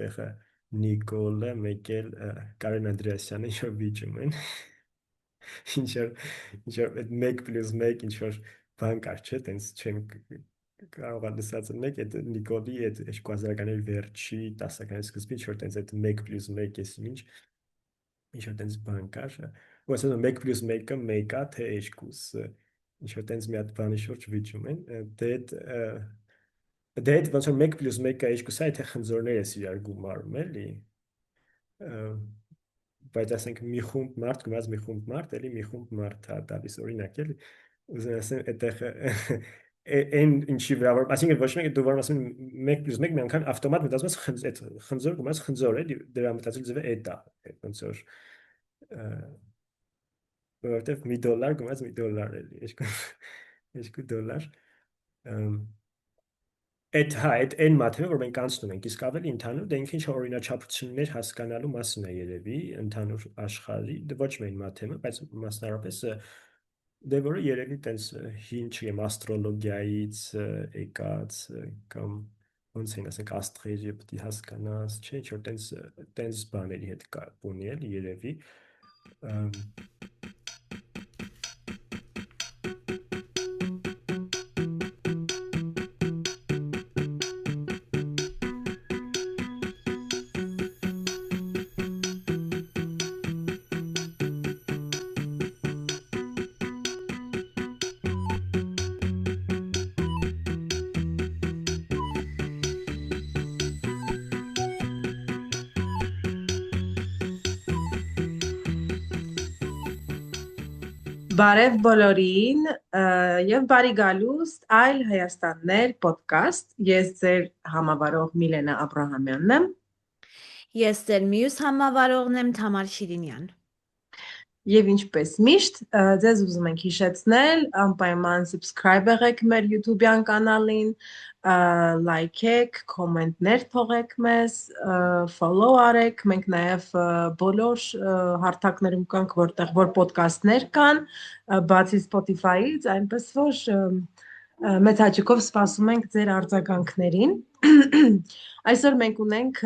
տեղը Նիկոլը, մեկ էլ Կարեն Անդրեասյանը ինչ որ վիճում են։ Ինչ որ այդ 1+1 ինչ որ բան կար, չէ՞, տենց չեմ կարող լսած մեկ այդ Նիկոլի այդ 2000-ականների վերջի 10-ականների սկզբի ինչ որ տենց այդ 1+1 էս ինչ որ տենց բան կար։ Ու ասում 1+1-ը 1-ա թե 2-ը ինչ որ տենց մի հատ բանի շուրջ վիճում են։ Դե այդ ոնց որ 1+1-ը 2-ը է թե խնձորներ ես իրար գումարում էլի։ Բայց ասենք մի խումբ մարդ գնաց մի խումբ մարդ, էլի մի խումբ մարդ հա տալիս օրինակ էլի։ Ուզում ասեմ այդտեղ այն ինչի վրա որ այսինքն ոչ մեկ դու որ ասում 1+1 մի անգամ ավտոմատ մտածում ես այդ խնձոր գումարած խնձոր էլի դրա մտածել ձևը էդ է ոնց որ որովհետև $1 գումարած $1 էլի 2 $2 այդ հա այդ այն մաթեմը որ մենք անցնում ենք իսկ ավելի ընդհանուր դա ինքը ինչ օրինաչափություններ հասկանալու մասն է երևի ընդհանուր աշխարհի դե ոչ միայն մաթեմը բայց մասնավորապես դե որը երևի տենց հին չեմ աստրոլոգիայից եկած կամ ոնց են ասենք աստղերի պետք է հասկանաս չէ ինչ որ տենց բաների հետ կապ ունի էլի երևի Բարև բոլորին եւ բարի գալուստ այլ Հայաստաններ ոդկաստ ես ձեր համավարող Միլենա Աբրահամյանն եմ Ես ձեր մյուս համավարողն եմ Թամար Շիրինյան Եվ ինչպես միշտ ձեզ ուզում ենք հիշեցնել անպայման subscribe եղեք մեր YouTube-յան կանալին like-եք, comment-ներ թողեք մեզ, follow արեք, մենք նաև բոլոր հարթակներում կանք, որտեղ որ ոդկասթներ կան, բացի Spotify-ից, այնպես որ մեծ հաճույքով սպասում ենք ձեր արձագանքներին։ Այսօր մենք ունենք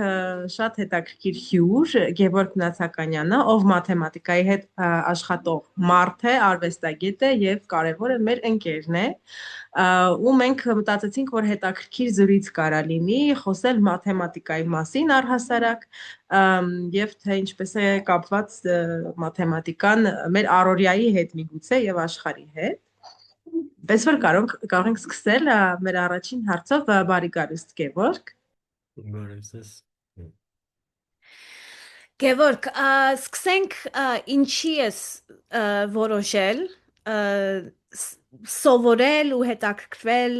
շատ հետաքրքիր հյուր Գևորգ Նացականյանը, ով մաթեմատիկայի հետ աշխատող մարդ է, արվեստագետ է եւ կարեւորը մեր ընկերն է։ Ու մենք մտածեցինք, որ հետաքրքիր զրույց կարա լինի, խոսել մաթեմատիկայի մասին առհասարակ եւ թե ինչպես է կապված մաթեմատիկան մեր առօրյայի հետ միգուցե եւ աշխարհի հետ։ Պես որ կարող ենք սկսել մեր առաջին հարցով բարի գալուստ Գևորգ։ Բարև ձեզ Գևորգ, սկսենք ինչի ես որոշել սովորել ու հետաքրքրվել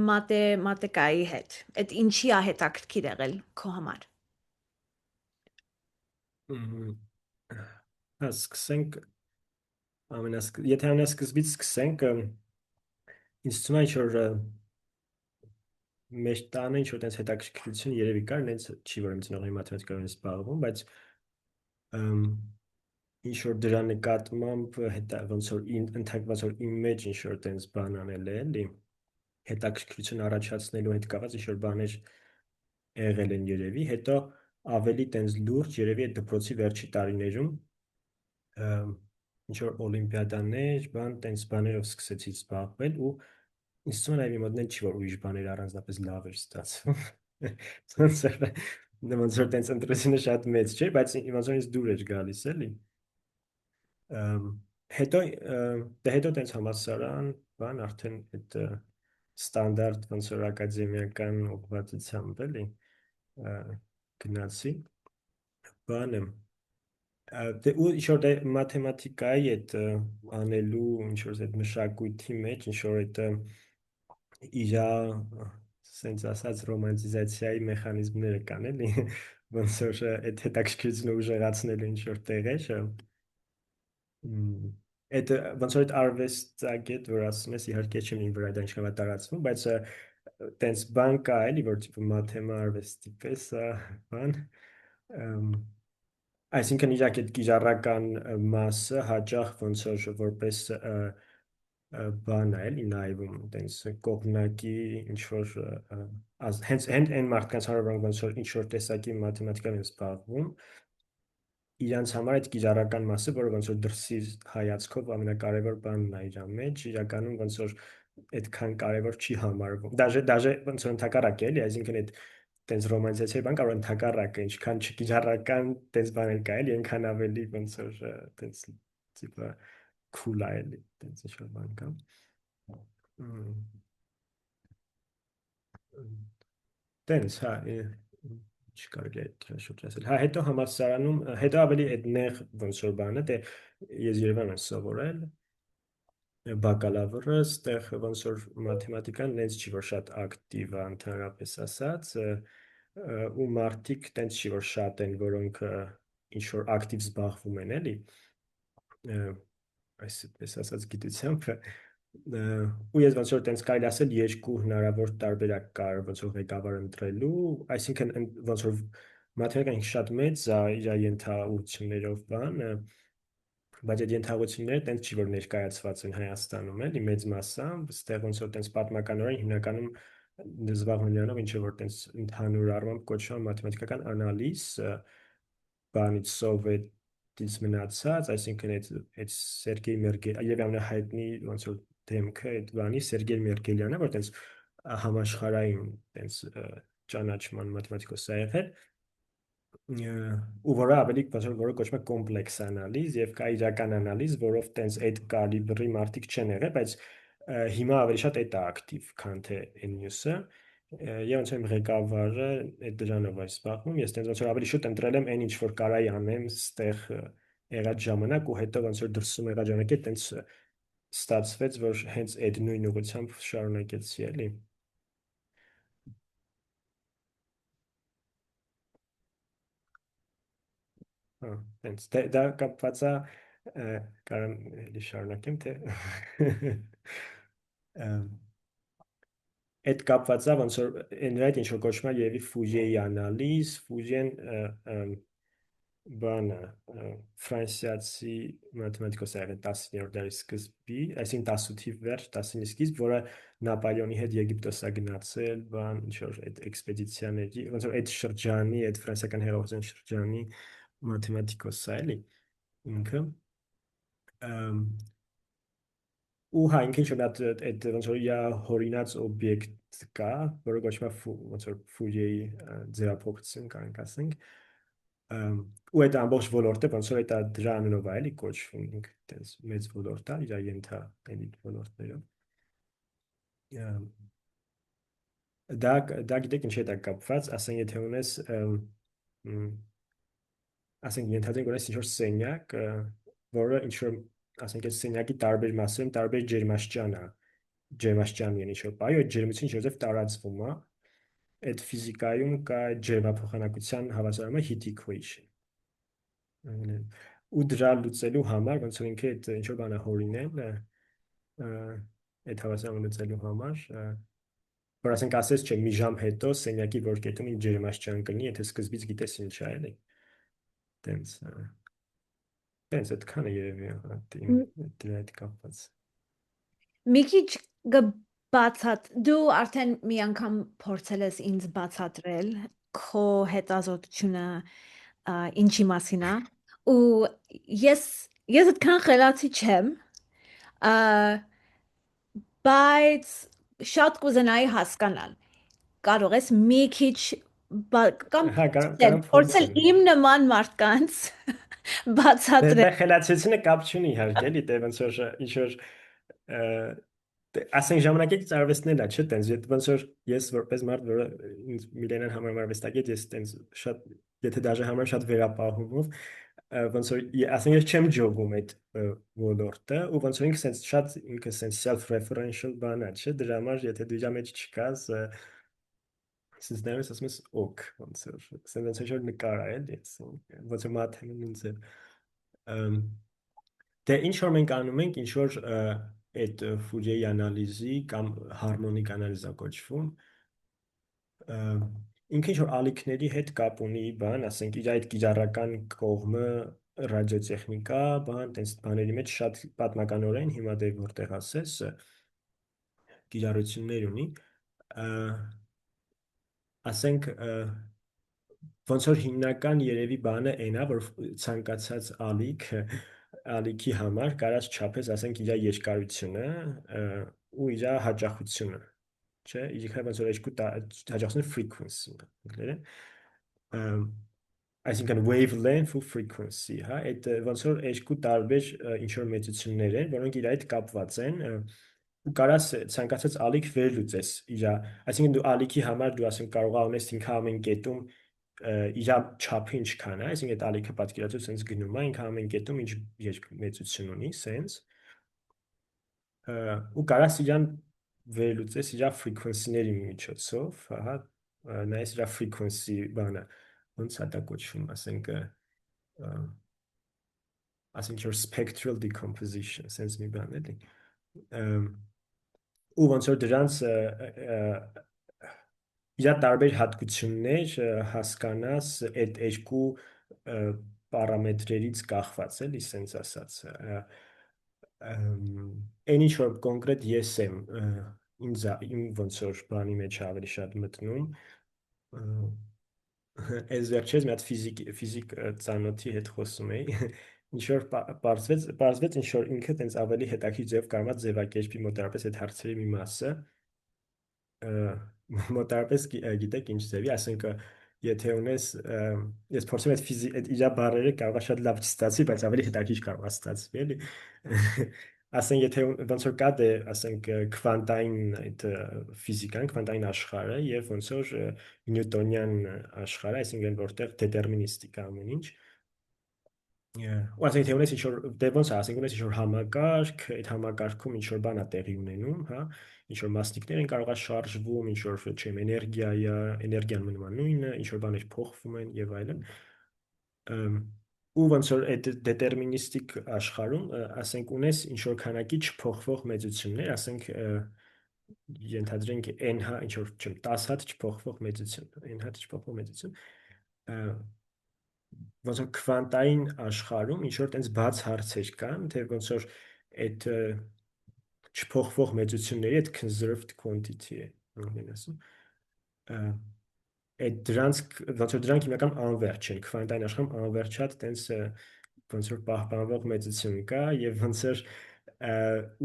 մաթեմատիկայի հետ։ Այդ ինչի է հետաքրքիր եղել քո համար։ Սկսենք եթե ամենասկզբից սկսենք ինձ թվում է ինչ-որ մեր տանը ինչ-որ տենց հետաքրքրություն երևի կար, նենց չի, որ իմ ծնողների մաթեմատիկայով են զբաղվում, բայց ինչ-որ դրա նկատմամբ ոնց որ իմ մեջ ինչ-որ տենց բան անել է, էլի, հետաքրքրություն առաջացնելու հետ կապված ինչ-որ բաներ եղել են երևի, հետո ավելի տենց լուրջ երևի այդ դպրոցի վերջի տարիներում ինչ-որ օլիմպիադաներ, տենց բաներով սկսեցի զբաղվել ու ինձ թվում է նաև իմ մոտ չի, որ ուրիշ բաներ առանձնապես լավ էր ստացվում։ Ոնց որ տենց ընտրությունը շատ մեծ չէ, բայց ոնց որ ինձ դուր էր գալիս, էլի։ Հետո տենց համալսարան, բան արդեն այդ ստանդարտ ոնց որ ակադեմիական ուղղվածությամբ, էլի, գնացի, բանը դե ու ինչ-որ դե մաթեմատիկայի այդ անելու ինչ-որ այդ մշակույթի մեջ ինչ-որ այդ իրա սենց ասած ռոմանտիզացիայի մեխանիզմները կան էլի ոնց որ այդ հետաքրքրությունը ուժեղացնելու ինչ-որ տեղեր այդ ոնց որ այդ արվեստագետ որ ասում ես իհարկե չեմ ինձ վրա դա ինչքան է տարածվում բայց տենց բան կա էլի որ մաթեմա արվեստի պես բան այսինքն իրաք այդ կիրառական մասը հաճախ ոնց որ որպես բան է էլի նայվում տենց կողմնակի ինչ որ հենց այն մարդկանց համար որոնք ոնց որ ինչ որ տեսակի մաթեմատիկայով են զբաղվում իրանց համար այդ կիրառական մասը որը ոնց որ դրսի հայացքով ամենակարևոր բանն է իր մեջ իրականում ոնց որ այդքան կարևոր չի համարվում դաժե ոնց որ ընդհակառակ է էլի այսինքն այդ տենց ռոմանտիզացիայի բան կարող ընդհակառակը ինչքան չկիրառական տենց բաներ կա էլի այնքան ավելի ոնց որ տենց տիպը cool է էլի տենց ինչ որ բան կա տենց հա ինչ կարելի է դրա շուրջ ասել հա հետո համալսարանում հետո ավելի այդ նեղ ոնց որ բանը դե ես Երևանում եմ սովորել բակալավրը ստեղ ոնց որ մաթեմատիկան նենց չի որ շատ ակտիվ է ընդհանրապես ասած ու մարդիկ տենց չի որ շատ են որոնք ինչ որ ակտիվ զբաղվում են էլի այսպես ասած գիտությամբ ու ես ոնց որ տենց կարելի ասել երկու հնարավոր տարբերակ կար ոնց որ ղեկավար ընտրելու այսինքն ոնց որ մաթեմատիկան շատ մեծ է իր ենթաուղություններով բան բայց այդ ենթաուղությունները տենց չի որ ներկայացված են Հայաստանում էլի մեծ մասամբ ստեղ ոնց որ տենց պատմականորեն հիմնականում զբաղվում նրանով ինչ որ տենց ընդհանուր առմամբ կոչվում մաթեմատիկական անալիզ բանից սովետից մնացած այսինքն այդ Սերգեյ Մերգել եւ ամենահայտնի ոնց որ դեմքը այդ բանի Սերգեյ Մերգելյանը որ տենց համաշխարհային տենց ճանաչման մաթեմատիկոս է եղել ու որը ավելի որը կոչվում է կոմպլեքս անալիզ եւ կա իրական անալիզ որով տենց այդ կալիբրի մարդիկ չեն եղել բայց հիմա ավելի շատ այդ է ակտիվ քան թե այն մյուսը եւ ոնց որ ղեկավարը այդ դրանով է զբաղվում ես տենց ոնց որ ավելի շուտ ընտրել եմ այն ինչ որ կարայի անեմ ստեղ եղած ժամանակ ու հետո ոնց որ դրսում եղած ժամանակի տենց ստացվեց որ հենց այդ նույն ուղղությամբ շարունակեցի էլի Տենց դա կապված է կարամ էլի շարունակեմ թե այդ կապված է ոնց որ նրա հետ ինչ որ կոչվում է երևի Ֆուժիեի անալիզ Ֆուժիեն բանը ֆրանսիացի մաթեմատիկոս է եղել 19-րդ դարի սկզբի այսինքն 18-ի վերջ 19-ի սկիզբ որը Նապոլեոնի հետ Եգիպտոս է գնացել բան ինչ որ այդ էքսպեդիցիաների ոնց որ այդ շրջանի այդ ֆրանսիական հեղափոխության շրջանի մաթեմատիկոս է էլի ինքը ու հա ինքը ինչ որ այդ ոնց որ իր հորինած օբյեկտ կա որը կոչվում է ոնց որ Ֆուժիեի ձևափոխություն կարանք ասենք ու այդ ամբողջ ոլորտը ոնց որ այդ դրա անունով է էլի կոչվում ինքը տես մեծ ոլորտ է իր ենթա էլի ոլորտներով դա գիտեք ինչի հետ է կապված ասենք եթե ունես ասենք ենթադրենք ունես ինչ որ սենյակ որը ինչ որ ասենք այդ սենյակի տարբեր մասերում տարբեր ջերմաստիճան են ինչ որ բայ այդ ջերմությունը ինչով տարածվում է այդ ֆիզիկայում կա ջերմափոխանակության հավասարումը heat equation ու դրա լուծելու համար ոնց որ ինքը այդ ինչ որ բան է հորինել այդ հավասարումը լուծելու համար որ ասենք ասես չէ մի ժամ հետո սենյակի որ կետում ինչ ջերմաստիճան կլինի եթե սկզբից գիտես ինչ է էլի տենց այդքան է երևի դրա հետ կապված մի քիչ դու արդեն մի անգամ փորձել ես ինձ բացատրել քո հետազոտությունը ինչի մասին է ու ես այդքան խելացի չեմ բայց շատ կուզենայի հասկանալ կարող ես մի քիչ կամ փորձել իմ նման մարդկանց բացատրել դա խելացությունը կապ չունի իհարկե էլի դե ոնց որ ինչ որ ասենք ժամանակակից արվեստներն է չէ տենց ոնց որ ես որպես մարդ որը ինձ միլենան համարում արվեստագետ ես տենց շատ եթե դաժե համարում շատ վերապահումով ոնց որ ասենք ես չեմ ջովում այդ ոլորտը ու ոնց որ ինքը սենց շատ ինքը սենց self referential բան է չէ դրա համար եթե դու իր մեջ չկաս սենց դերս ասում ես օք ոնց որ սենց ինչ որ նկար է էլի ոնց որ մաթեմատիկան ինձ դե ինչ որ մենք անում ենք ինչ որ այդ Ֆուժիեի անալիզի կամ հարմոնիկ անալիզա կոչվում ինքը ինչ որ ալիքների հետ կապ ունի բան ասենք իր այդ կիրառական կողմը ռադիոտեխնիկա, բան, տենց բաների մեջ շատ պատմականորեն հիմա դե որտեղ ասես կիրառություններ ունի, ասենք ոնց որ հիմնական երևի բանը այնա, որ ցանկացած ալիքի համար կարած չափես, ասենք իր երկարությունը ու իր հաճախությունը, չէ, իր ոնց որ երկու հաճախությունը frequency անգլերեն, այսինքն wavelength ու frequency, հա, այդ ոնց որ երկու տարբեր ինչ որ մեծություններ են, որոնք իր հետ կապված են ու կարաս ցանկացած ալիք վերլուծես իր, այսինքն դու ալիքի համար դու ասենք կարող ես ինքը ամեն կետում իր չափը ինչքան է, այսինքն այդ ալիքը պատկերացրու sense գնում է, ինքը ամեն կետում ինչ մեծություն ունի, sense ու կարաս իրան վերլուծես իր frequency-ների միջոցով, հա, նայես իր frequency բանը, ոնց է դա կոչվում, ասենք your spectral decomposition, sense մի բան էլի, ու ոնց որ դրանց իր տարբեր հատկություններ հասկանաս այդ երկու պարամետրերից կախված էլի, sense ասած, այն ինչ որ կոնկրետ ես եմ իմ ոնց որ բանի մեջ ավելի շատ մտնում, այս վերջերս մի հատ ֆիզիկ ծանոթի հետ խոսում էի, ինչ որ պարզվեց ինչ որ ինքը տենց ավելի հետաքրքիր ձև կարող է ձևակերպի մոտավորապես այդ հարցերի մի մասը, մոտավորապես գիտեք ինչ ձևի, ասենք եթե ունես, ես փորձում եմ այդ իր բառերը կարող է շատ լավ չստացվի, բայց ավելի հետաքրքիր կարող է ստացվի, էլի, ասենք եթե ոնց որ կա դե, ասենք քվանտային այդ ֆիզիկան, քվանտային աշխարհը եւ ոնց որ նյուտոնյան աշխարհը, այսինքն որտեղ դետերմինիստիկ է ամեն ինչ, ու ասենք եթե ունես ինչ որ դե ոնց է, ասենք ունես ինչ որ համակարգ, այդ համակարգում ինչ որ բան է տեղի ունենում, հա, ինչ որ մասնիկներ են կարող է շարժվում, ինչ որ չեմ էներգիան մնում է նույնը, ինչ որ բաներ փոխվում են եւ այլն, ու ոնց որ այդ դետերմինիստիկ աշխարհում, ասենք ունես ինչ որ քանակի չփոխվող մեծություններ, ասենք ենթադրենք n հա ինչ որ չեմ 10 հատ չփոխվող մեծություն, n հատ չփոխվող մեծություն, ոնց որ քվանտային աշխարհում ինչ որ տենց բաց հարցեր կան, թե ոնց որ այդ չփոխվող մեծությունների այդ conserved quantity է, անգլերեն ասում, այդ դրանց ոնց որ դրանք հիմնական անվերջ են, քվանտային աշխարհում անվերջատ տենց ոնց որ պահպանվող մեծություն կա եւ ոնց որ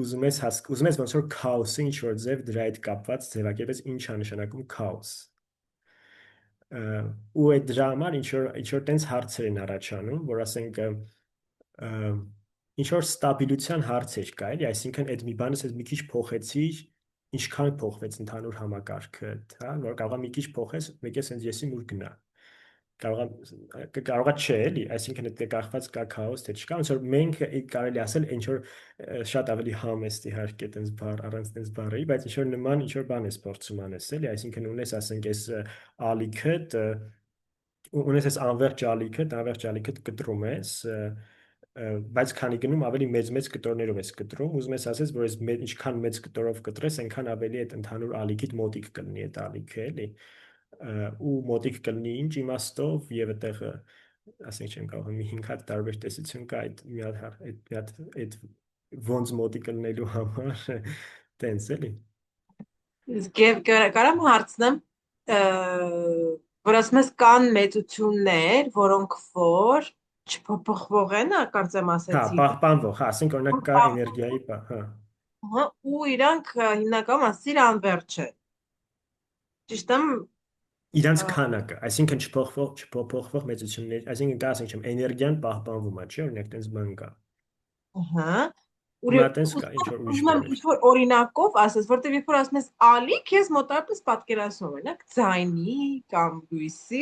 ուզում ես ոնց որ քաոսը ինչ որ ձև դրա հետ կապված ձևակերպես ինչ է նշանակում քաոս, ու այդ դրա համար ինչ որ տենց հարցեր են առաջանում, որ ասենք ինչ որ ստաբիլության հարցեր կա, էլի, այսինքն այդ մի բանը ասես մի քիչ փոխեցիր, ինչքան փոխվեց ընդհանուր համակարգը, հա, որ կարող է մի քիչ փոխես, մեկը sense եսի մուր գնա, կարող է չէ, էլի, այսինքն այդ կախված կա քաոս, թե չկա, ոնց որ մենք կարելի ասել ինչ որ շատ ավելի համեստ իհարկե տենց բառ առանց տենց բառերի, բայց ինչ որ նման ինչ որ բան ես փորձում անես, էլի, այսինքն ունես ասենք այս ալիքդ, ունես այս անվերջ ալիքդ կտրում ես, բայց քանի գնում ավելի մեծ կտորներով ես կտրում, ուզում ես ասես, որ այս ինչքան մեծ կտորով կտրես, այնքան ավելի այդ ընդհանուր ալիքիդ մոտիկ կլինի այդ ալիքը, էլի, ու մոտիկ կլինի ինչ իմաստով եւ այդտեղ ասենք չեմ կարող մի 5 հատ տարբեր տեսություն կա այդ մի հատ այդ ոնց մոտիկ կլինելու համար տենց էլի Կարամ հարցնեմ որ ասում ես կան մեծություններ, որոնք որ չփոխվող են, կարծեմ ասեցի։ Հա, պահպանվող, հա, ասենք օրինակ կա էներգիայի, հա։ Հա, ու իրանք հիմնականում ասիր անվերջ է։ Ճիշտ եմ։ Իրանց քանակը, այսինքն չփոխվող մեծություններ, այսինքն կա, ասենք չեմ, էներգիան պահպանվում է, չէ՞, օրինակ տենց բան կա։ Ահա։ Ինչ որ օրինակով ասես, որտեղ երբ որ ասում ես ալիք, ես մոտավորապես պատկերացնում եմ, օրինակ ձայնի կամ լույսի,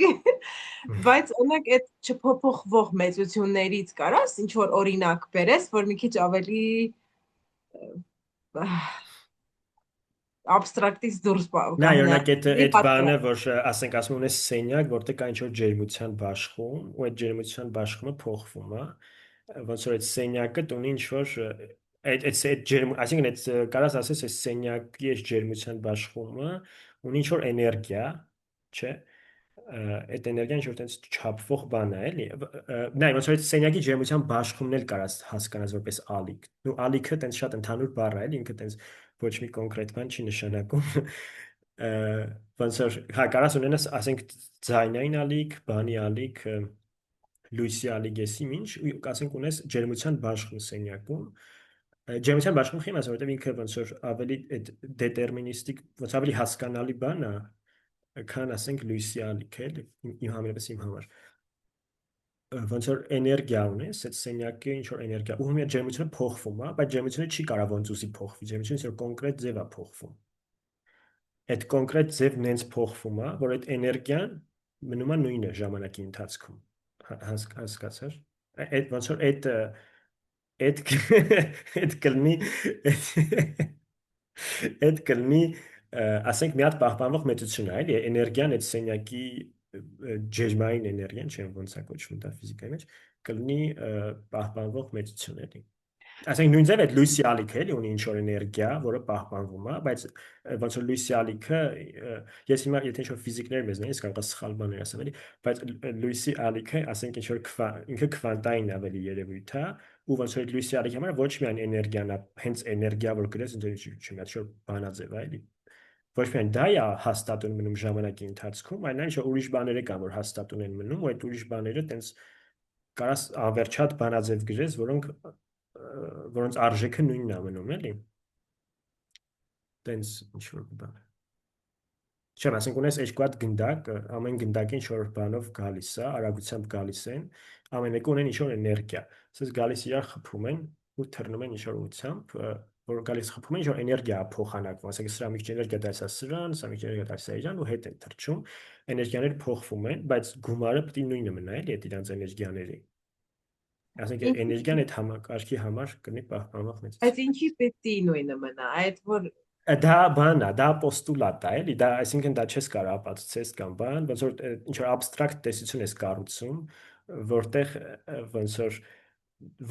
բայց օրինակ այդ չփոփոխվող մեծություններից կարաս ինչ որ օրինակ բերես, որ մի քիչ ավելի abstract-ից դուրս Նա օրինակ այդ բանը, որ ասենք ասում ունես սենյակ, որտեղ կա ինչ-որ ջերմության բաշխում, ու այդ ջերմության բաշխումը փոխվում է, ոնց որ այդ սենյակը ունի ինչ-որ այդ ջերմ, այսինքն այդ կարաս ասես այս սենյակի այս ջերմության բաշխումը ունի ինչ-որ էներգիա, չէ՞, այդ էներգիան ինչ-որ տենց չափվող բան է, էլի։ Նայ, ոնց որ այդ սենյակի ջերմության բաշխումն էլ կարաս հասկանաս որպես ալիք։ Ու ալիքը տենց շատ ընդհանուր բառ է, էլի, ինքը տենց ոչ մի կոնկրետ բան չի նշանակում։ Ոնց որ հա կարաս ունենաս, ասենք ձայնային ալիք, բանի ալիք, լույսի ալիք, եսի ինչ, ու ասենք ունես ջերմության բաշխում սենյակում։ Ջերմության բաշխում խիմաս, որովհետև ինքը ոնց որ ավելի այդ դետերմինիստիկ, ոնց ավելի հասկանալի բան է, քան ասենք լույսի ալիքը, էլի, իմ համար։ Ոնց որ էներգիա ունես, այդ սենյակի ինչ որ էներգիա, ու հիմա ջերմությունը փոխվում է, բայց ջերմությունը չի կարող ոնց ուզի փոխվի, ջերմությունը ինչ որ կոնկրետ ձև է փոխվում։ Այդ կոնկրետ ձևն հենց փոխվում է, որ այդ էներգիան մնում է նույնը ժամանակի ընթացքում։ Հասկացար։ Այդ ոնց որ այդ կլինի այդ կլինի ասենք մի հատ պահպանվող մեծություն է, էլի, էներգիան այդ սենյակի ջերմային էներգիան, չեմ ոնց է կոչվում դա ֆիզիկայի մեջ, կլինի պահպանվող մեծություն, էլի։ Ասենք նույն ձև այդ լույսի ալիքը էլի ունի ինչ որ էներգիա, որը պահպանվում է, բայց ոնց որ լույսի ալիքը ես հիմա եթե ինչ որ ֆիզիկներ մեզ նայես կարող է սխալ բաներ ասեմ էլի, բայց լույսի ալիքը ասենք ինչ որ ինքը քվանտային ավելի երևույթ է, ու ոնց որ լույսի ալիքի համար ոչ միայն էներգիան է, հենց էներգիա որ գրես ինձ չունի, ինչ որ բանաձև է էլի։ Ոչ միայն դա է հաստատուն մնում ժամանակի ընթացքում, այլ այն ինչ որ ուրիշ բաներ կան, որ հաստատուն են մնում, ու այդ ուրիշ բաները տենց կարաս անվերջատ բանաձև գրես, որոնց արժեքը նույնն է մնում, էլի։ Տենց ինչ որ բան։ Չեմ, ասենք ունես երկու հատ գնդակ, ամեն գնդակը ինչ որ բանով գալիս է, արագությամբ գալիս են, ամեն մեկը ունեն ինչ որ էներգիա։ Ասես գալիս իրար խփում են ու թռնում են ինչ որ ուղությամբ, որ գալիս խփում են ինչ որ էներգիա փոխանակվում, ասենք սրա մի քիչ էներգիա դասա սրան, սա մի քիչ էներգիա դասա իրան ու հետ են թռչում, էներգիաները փոխվում են, բայց գումարը պետք է նույնը մնա, էլի, այդ իրանց էներգիաների։ Ասենք էներգիան այդ համակարգի համար կլինի պահպանող մեծ։ Այդ ինչի պետք է նույնը մնա, այդ որ դա բան է, դա պոստուլատ է, էլի, դա այսինքն դա չես կարող ապացուցես կամ բան, ոնց որ ինչ որ абստրակտ տեսություն ես կառուցում, որտեղ ոնց որ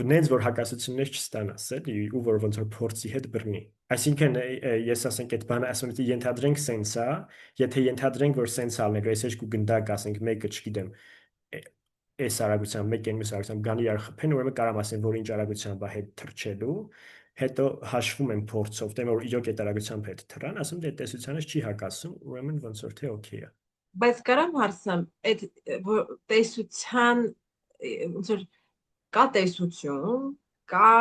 նենց որ հակասություններ չստանաս, էլի, ու որ ոնց որ փորձի հետ բռնի։ Այսինքն ես ասենք այդ բանը ասում եմ, ենթադրենք սենս է, եթե ենթադրենք որ սենս ալնենք, այս երկու գնդակ ասենք մեկը, չգիտեմ, այս արագությամբ, մեկ են մյուս արագությամբ գան իրար խփեն, ուրեմն կարամ ասեմ, որ ինչ արագությամբ է հետ թռչելու, հետո հաշվում եմ փորձով, դեմ որ իրոք այդ արագությամբ հետ թռան, ասում դե տեսությանս չի հակասում, ուրեմն ոնց որ թե օքեյ է։ բայց կարամ հարցնեմ, այդ տեսության ոնց որ կա տեսություն, կա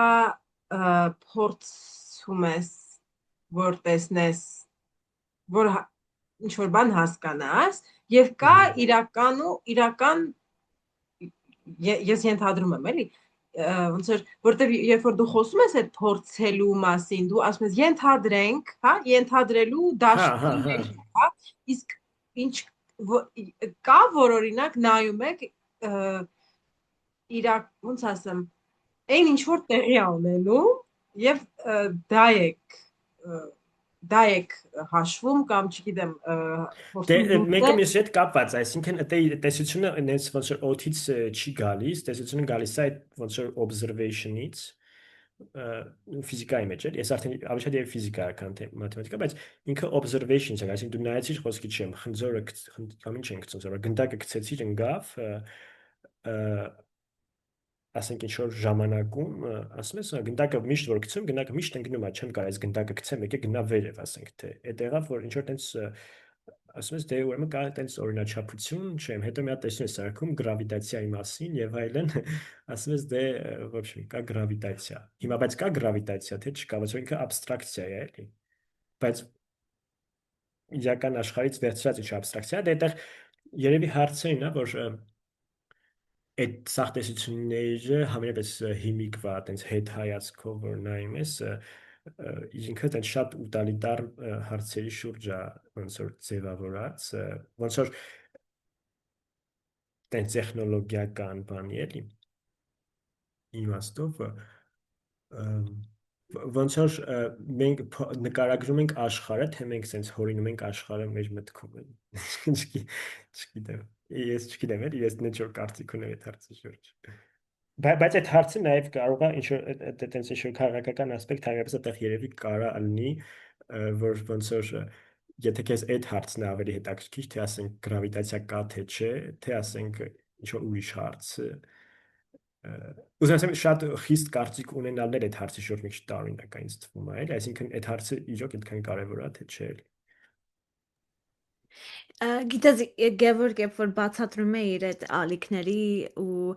փորձում ես որ տեսնես, որ ինչ որ բան հասկանաս, եւ կա իրական ես ենթադրում եմ, էլի, ոնց որ որտեվ երբ որ դու խոսում ես այդ փորձելու մասին, դու ասում ես ենթադրենք, հա, ենթադրելու դաշտի, հա, իսկ ինչ կա որ օրինակ նայում եք ոնց ասեմ, այն ինչ որ տեղի ունենում եւ դա եք հաշվում կամ չգիտեմ մեկը մյուսի հետ կապված, այսինքն տեսությունը այնպես ոնց որ օդից չի գալիս, տեսությունը գալիս է այդ ոնց որ observation-ից ֆիզիկայի մեջ է, ես արդեն ավելի շատ եւ ֆիզիկա քան թե մաթեմատիկա, բայց ինքը observation-ից է, այսինքն դու նայեցիր խոսքի չեմ, խնձորը կամ ինչ են գցում, գնդակը գցեցիր ընկավ, ասենք ինչ որ ժամանակում, ասում ես, գնդակը միշտ որ գցում, գնդակը միշտ ընկնում է, չեմ կարող այս գնդակը գցեմ, եկե գնա վերև, ասենք թե, այդ եղավ որ ինչ որ տենց ասում ես դե ուրեմն կա տենց օրինաչափություն, չեմ, հետո մի հատ տեսություն ես արքում գրավիտացիայի մասին եւ այլն, ասում ես դե ոչ մի կա գրավիտացիա։ Հիմա բայց կա գրավիտացիա, թե չկա, ոչ ինքը абստրակցիա է, էլի։ Բայց իրական աշխարհից վերցրած ինչ абստրակցիա, դե այդտեղ երևի հարցը այն է, որ այդ սախտեսությունները համենայնպես հիմիկվա, այտենց հետ հայացքով որ նայում ես, ինքը այտենց շատ ուտալիտար հարցերի շուրջ է ոնց որ ձևավորած, ոնց որ այտենց տեխնոլոգիական բանի էլի իմաստով ոնց որ մենք նկարագրում ենք աշխարհը, թե մենք sense հորինում ենք աշխարհը մեր մտքում։ Չգիտեմ։ Ես չգիտեմ, ես ինչ որ կարծիք ունեմ այդ հարցի շուրջ։ Բայց այդ հարցը նաև կարող է ինչ որ այտենց ինչ որ քաղաքական ասպեկտ հայերս այդտեղ երևի կարա լինի, որ ոնց որ եթե քեզ այդ հարցն է ավելի հետաքրքիր, թե ասենք գրավիտացիա կա թե չէ, թե ասենք ինչ որ ուրիշ հարց, ուզում եմ շատ խիստ կարծիք ունենալն էլ այդ հարցի շուրջ մի քիչ տարօրինակ է ինձ թվում է, էլի, այսինքն այդ հարցը իրոք այդքան կարևոր է թե չէ։ Գիտես, Գևորգ, երբ որ բացատրում է իր այդ ալիքների ու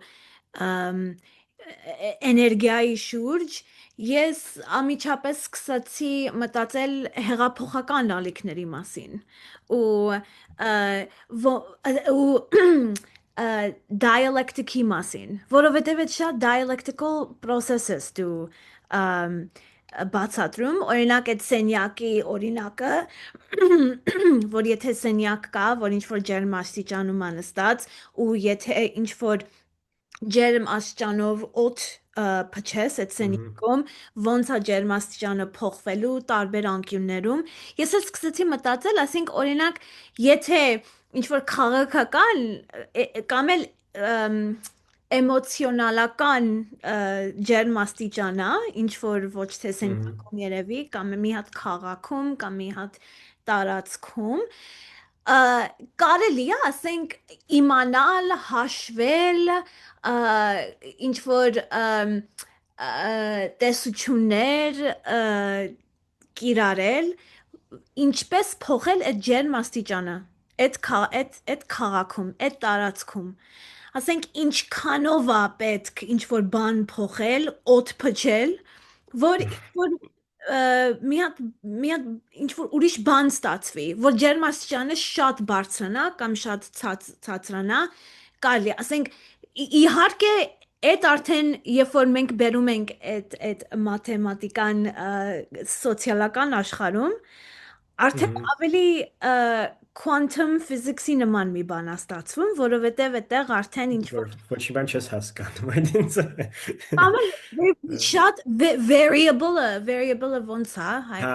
էներգիայի շուրջ, ես ամիջապես սկսեցի մտածել հեղափոխական ալիքների մասին ու dialectic-ի մասին, որովհետև այդ շատ dialectical processes դու բացատրում, օրինակ այդ սենյակի օրինակը, որ եթե սենյակ կա, որ ինչ-որ ջերմ աստիճանում է նստած, ու եթե ինչ-որ ջերմ աստիճանով օդ փչես այդ սենյակում, ոնց է ջերմ աստիճանը փոխվելու տարբեր անկյուններում, ես էլ սկսեցի մտածել, ասենք օրինակ, եթե ինչ-որ քաղաքական կամ էլ էմոցիոնալական ջերմաստիճանա, ինչ որ ոչ թե սենյակում երևի, կամ մի հատ քաղաքում, կամ մի հատ տարածքում, կարելի է, ասենք, իմանալ, հաշվել, ինչ որ տեսություններ կիրառել, ինչպես փոխել այդ ջերմաստիճանը, այդ քաղաքում, այդ տարածքում, ասենք ինչքանով է պետք ինչ-որ բան փոխել, օդ փչել, որ մի հատ ինչ-որ ուրիշ բան ստացվի, որ ջերմաստիճանը շատ բարձրանա կամ շատ ցածրանա, կարելի, ասենք, իհարկե այդ արդեն, երբ որ մենք բերում ենք այդ մաթեմատիկան սոցիալական աշխարհում, արդեն ավելի quantum physics-ի նման մի բան է ստացվում, որովհետև այդտեղ արդեն ինչ-որ ոչ մի բան չես հասկանում այդ ինձ։ Շատ variable-ը ոնց է, հա,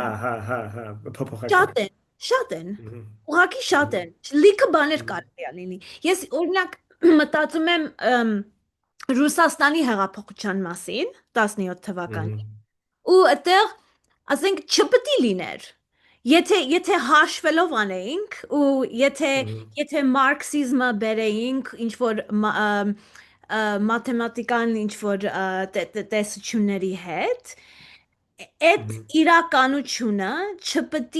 փոփոխական։ Շատ են, ուղղակի շատ են, լիքը բաներ կարելի է լինի։ Ես օրինակ մտածում եմ Ռուսաստանի հեղափոխության մասին 17 թվականին, ու այդտեղ, ասենք, չպետք է լիներ։ Եթե հաշվելով անեինք ու եթե մարքսիզմը բերեինք ինչ որ մաթեմատիկան ինչ որ տեսությունների հետ, այդ իրականությունը չպետք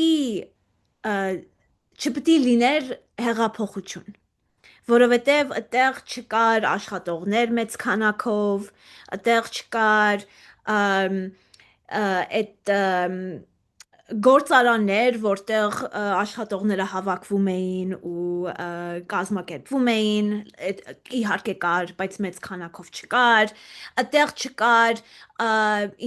է լիներ հեղափոխություն, որովհետև այդտեղ չկար աշխատողներ մեծ քանակով, այդտեղ չկար այդ գործարաններ, որտեղ աշխատողները հավաքվում էին ու կազմակերպվում էին, իհարկե կար, բայց մեծ քանակով չկար, այդտեղ չկար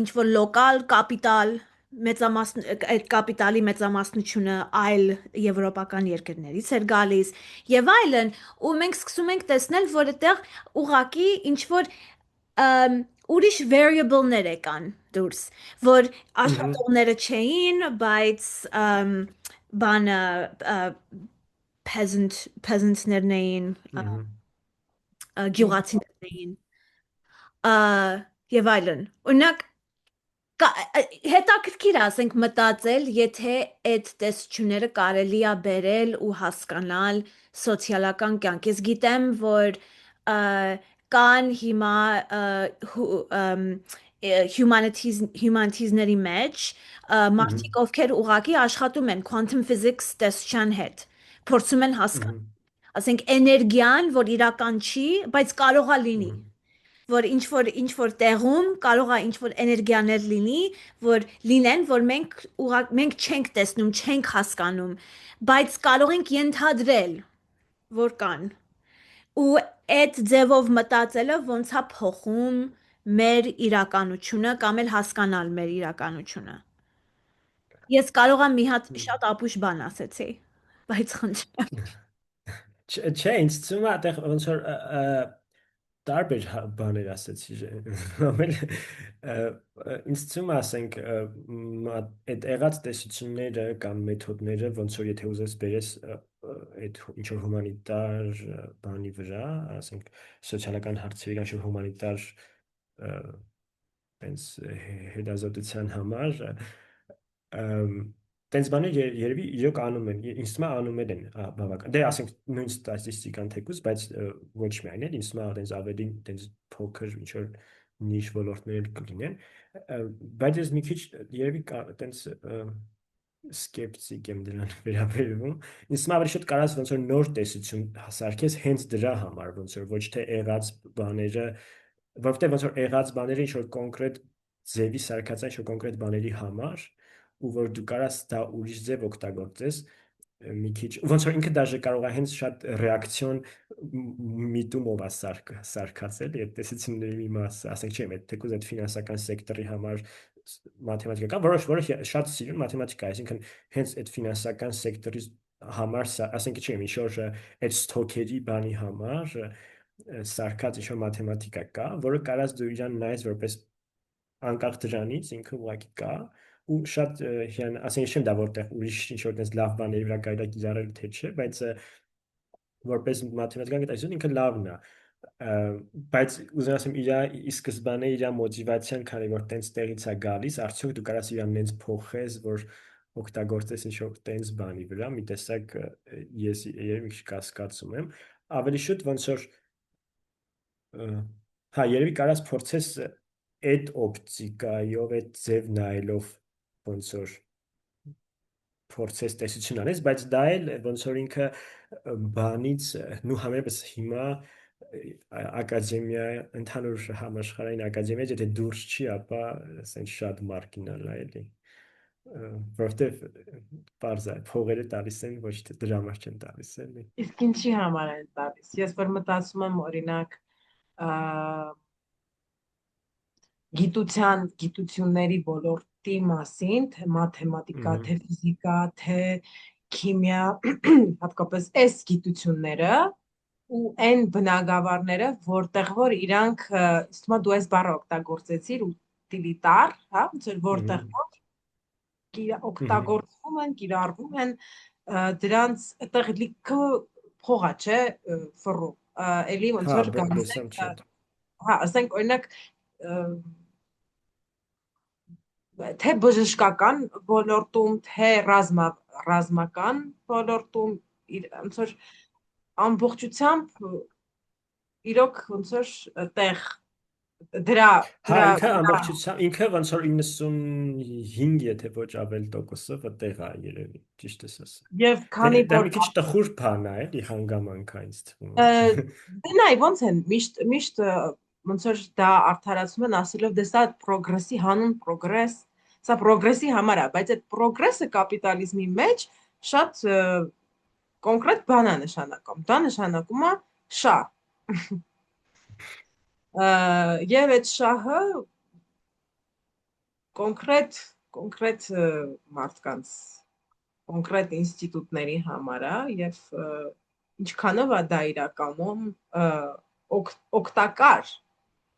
ինչ-որ լոկալ կապիտալ, այդ կապիտալի մեծամասնությունը այլ եվրոպական երկրներից էր գալիս եւ այլն, ու մենք սկսում ենք տեսնել, որ այդտեղ ուղղակի ինչ-որ ուրիշ variable-ներ եկան դուրս, որ աշխատողները չէին, բայց բանը peasant-ներն էին, գյուղացիներն էին, եւ այլն։ Օրինակ, հետաքրքիր է, ասենք, մտածել, եթե այդ տեսությունները կարելի է բերել ու հասկանալ սոցիալական կյանք։ Ես գիտեմ, որ կան հիմա humanities-ների մեջ մարդիկ, ովքեր ուղղակի աշխատում են quantum physics տեսության հետ, փորձում են հասկանալ, ասենք, էներգիան, որ իրական չի, բայց կարող է լինի, որ ինչ-որ տեղում կարող է ինչ-որ էներգիաներ լինի, որ լինեն, որ մենք չենք տեսնում, չենք հասկանում, բայց կարող ենք ենթադրել, որ կան։ Ու այդ ձևով մտածելը ոնց է փոխում մեր իրականությունը կամ էլ հասկանալ մեր իրականությունը։ Ես կարող եմ մի հատ շատ ապուշ բան ասեցի, բայց խնդրեմ։ Չէ, ինձ թվում է այդտեղ ոնց որ տարբեր բաներ ասեցի, ինձ թվում է, ասենք, այդ եղած տեսությունները կամ մեթոդները, ոնց որ եթե ուզես բերես այդ ինչ որ հումանիտար բանի վրա, ասենք, սոցիալական հարցերի կամ ինչ որ հումանիտար այնց հետազոտության համար, տենց բաներ երևի իրոք անում են, ինձ թվում է անում են բավական։ Դե ասենք նույն ստատիստիկան թեկուզ, բայց ոչ միայն էլ, ինձ թվում է տենց ավելի տենց փոքր ինչ որ նիշ ոլորտներ կլինեն, բայց ես մի քիչ երևի տենց սկեպտիկ եմ դրան վերաբերվում։ Ինձ թվում է ավելի շատ կարած ոնց որ նոր տեսություն սարքես հենց դրա համար, ոնց որ ոչ թե եղած բաները, որովհետև ոնց որ եղած բաները ինչ որ կոնկրետ ձևի սարքած են, ինչ որ կոնկրետ բաների համար, ու որ դու կարաս դա ուրիշ ձև օգտագործես, մի քիչ ոնց որ ինքը դաժե կարող է հենց շատ ռեակցիոն միտումով սարքած էլի այդ տեսությունների մի մասը, ասենք չեմ, այդ թեկուզ այդ ֆինանսական սեկտորի համար մաթեմատիկա կա, որոշ շատ սիրուն մաթեմատիկա, այսինքն հենց այդ ֆինանսական սեկտորի համար, ասենք չեմ, ինչ որ այդ ստոքերի բանի համար սարքած ինչ որ մաթեմատիկա կա, որը կարաս դու իրան նայես որպես անկախ դրանից ինքը ուղղակի կա ու շատ ասենք չեմ դա որտեղ ուրիշ ինչ որ տես լավ բաների վրա կարելի է կիրառել թե չէ, բայց որպես մաթեմատիկական գիտություն ինքը լավն է, բայց ուզում ասեմ իր սկզբանե իր մոտիվացիան, քանի որ տենց տեղից է գալիս, արդյոք դու կարաս իրան նենց փոխես, որ օգտագործես ինչ որ տենց բանի վրա, մի տեսակ ես երևի մի քիչ կասկածում եմ, ավելի շուտ ոնց որ հա երևի կարաս փորձես այդ օպտիկայով, այդ ձև նայելով ոնց որ փորձես տեսություն անես, բայց դա էլ ոնց որ ինքը բանից նու համերպես հիմա ակադեմիա ընդհանուր համաշխարհային ակադեմիա եթե դուրս չի, ապա ասենք շատ մարկինալ է էլի, որովհետև բարձ է, փողերը տալիս են, ոչ թե դրա համար չեն տալիս էլի։ Իսկ ինչի համար են տալիս։ Ես որ մտածում եմ օրինակ գիտությունների ոլորտի մասին, թե մաթեմատիկա, թե ֆիզիկա, թե քիմիա, հատկապես այս գիտությունները ու այն բնագավառները, որտեղ որ իրանք, ինձ թվում է դու այս բառը օգտագործեցիր, ուտիլիտար, հա, որտեղ որ օգտագործվում են, կիրառվում են դրանց այդտեղ լիքը փողա, չէ, ֆռու, էլի ոնց որ գալիս են, հա, ասենք օրինակ թե բժշկական ոլորտում, թե ռազմական ոլորտում, ոնց որ ամբողջությամբ իրոք ոնց որ տեղ դրա ինքը ամբողջությամբ ինքը ոնց որ 95 եթե ոչ ավել տոկոսով տեղ է երևի, ճիշտ ես ասում։ Եվ քանի որ դա մի քիչ տխուր բան է, էլի հանգամանքա ինձ թվում է։ Դե նայ ոնց են միշտ ոնց որ դա արդարացում են ասելով դե սա պրոգրեսի հանուն պրոգրես, սա պրոգրեսի համար է, բայց այդ պրոգրեսը կապիտալիզմի մեջ շատ կոնկրետ բան է նշանակում։ Դա նշանակում է շահ։ Եվ այդ շահը կոնկրետ մարդկանց, կոնկրետ ինստիտուտների համար է եւ ինչքանով է դա իրականում օգտակար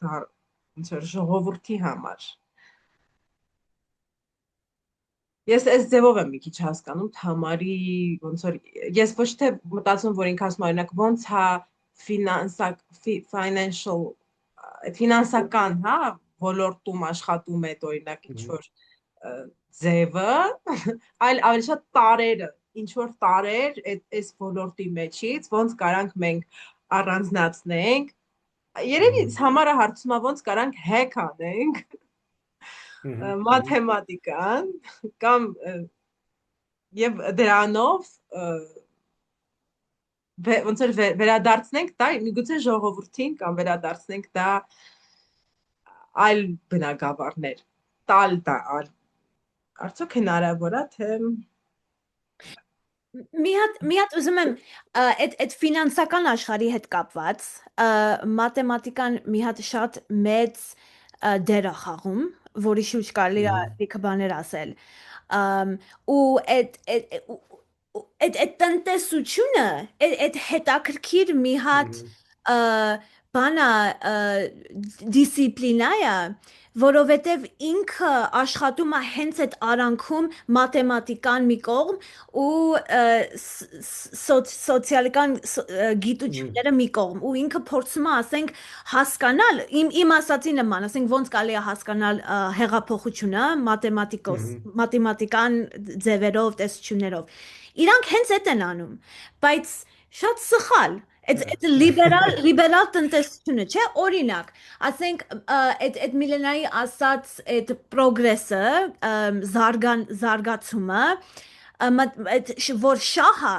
ոնց որ ժողովրդի համար։ Ես այս ձևով եմ մի քիչ հասկանում Թամարի ոնց որ ես ոչ թե մտածում որ ինքը ասում օրինակ ոնց է ֆինանսական, հա, ոլորտում աշխատում է օրինակ ինչ որ ձևը, այլ ավելի շատ տարերը, ինչ որ տարեր այս ոլորտի մեջից ոնց կարանք մենք առանձնացնենք, երևի Թամարը հարցում է ոնց կարանք հեք անենք մաթեմատիկան կամ եւ դրանով ոնց որ վերադարձնենք դա միգուցե ժողովրդին կամ վերադարձնենք դա այլ բնագավառներ տալ դա արդյոք հնարավոր է թե մի հատ ուզում եմ այդ ֆինանսական աշխարհի հետ կապված մաթեմատիկան մի հատ շատ մեծ դեր է խաղում, որի շուրջ կարելի է լիքը բաներ ասել, ու այդ տնտեսությունը, այդ հետաքրքիր մի հատ բանա դիսցիպլինայա, որովհետև ինքը աշխատում է հենց այդ արանքում մաթեմատիկան մի կողմ ու սոցիալական գիտությունները մի կողմ ու ինքը փորձում է ասենք հասկանալ իմ ասացի նման, ասենք ոնց կարելի է հասկանալ հեղափոխությունը մաթեմատիկան ձևերով, տեսություններով։ Իրանք հենց այդ են անում, բայց շատ սխալ Այդ լիբերալ տնտեսությունը, չէ, օրինակ, ասենք այդ միլենայի ասած այդ պրոգրեսը, զարգացումը, որ շահը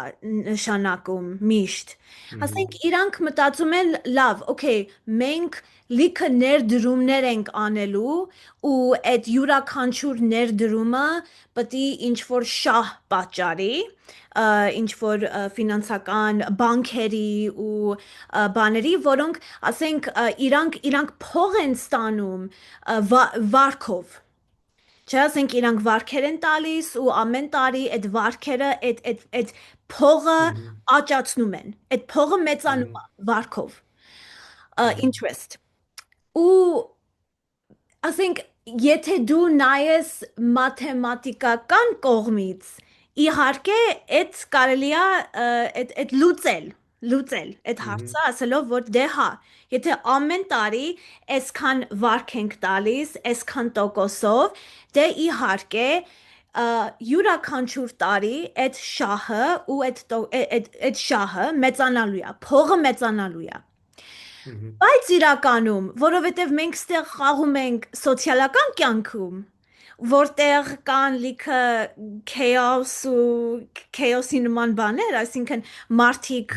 նշանակում միշտ, ասենք իրանք մտածում են լավ, օքեյ, մենք լիքը ներդրումներ ենք անելու ու այդ յուրաքանչյուր ներդրումը պետք է ինչ-որ շահ պատճառի, ինչ-որ ֆինանսական բանկերի ու բաների, որոնք, ասենք, իրանք փող են ստանում վարկով։ Չէ, ասենք իրանք վարկեր են տալիս ու ամեն տարի այդ վարկերը այդ փողը աճացնում են։ Այդ փողը մեծանում է վարկով։ Interest։ Ու ասենք եթե դու նայես մաթեմատիկական կողմից իհարկե այդ կարելի է այդ լուծել այդ հարցը ասելով որ դե հա եթե ամեն տարի այսքան վարկ ենք տալիս այսքան տոկոսով դե իհարկե յուրաքանչյուր տարի այդ շահը ու այդ շահը մեծանալու է փողը մեծանալու է Բայց իրականում, որովհետև մենք ստեղ խաղում ենք սոցիալական կյանքում, որտեղ կան լիքը քեոսի նման բաներ, այսինքն մարդիկ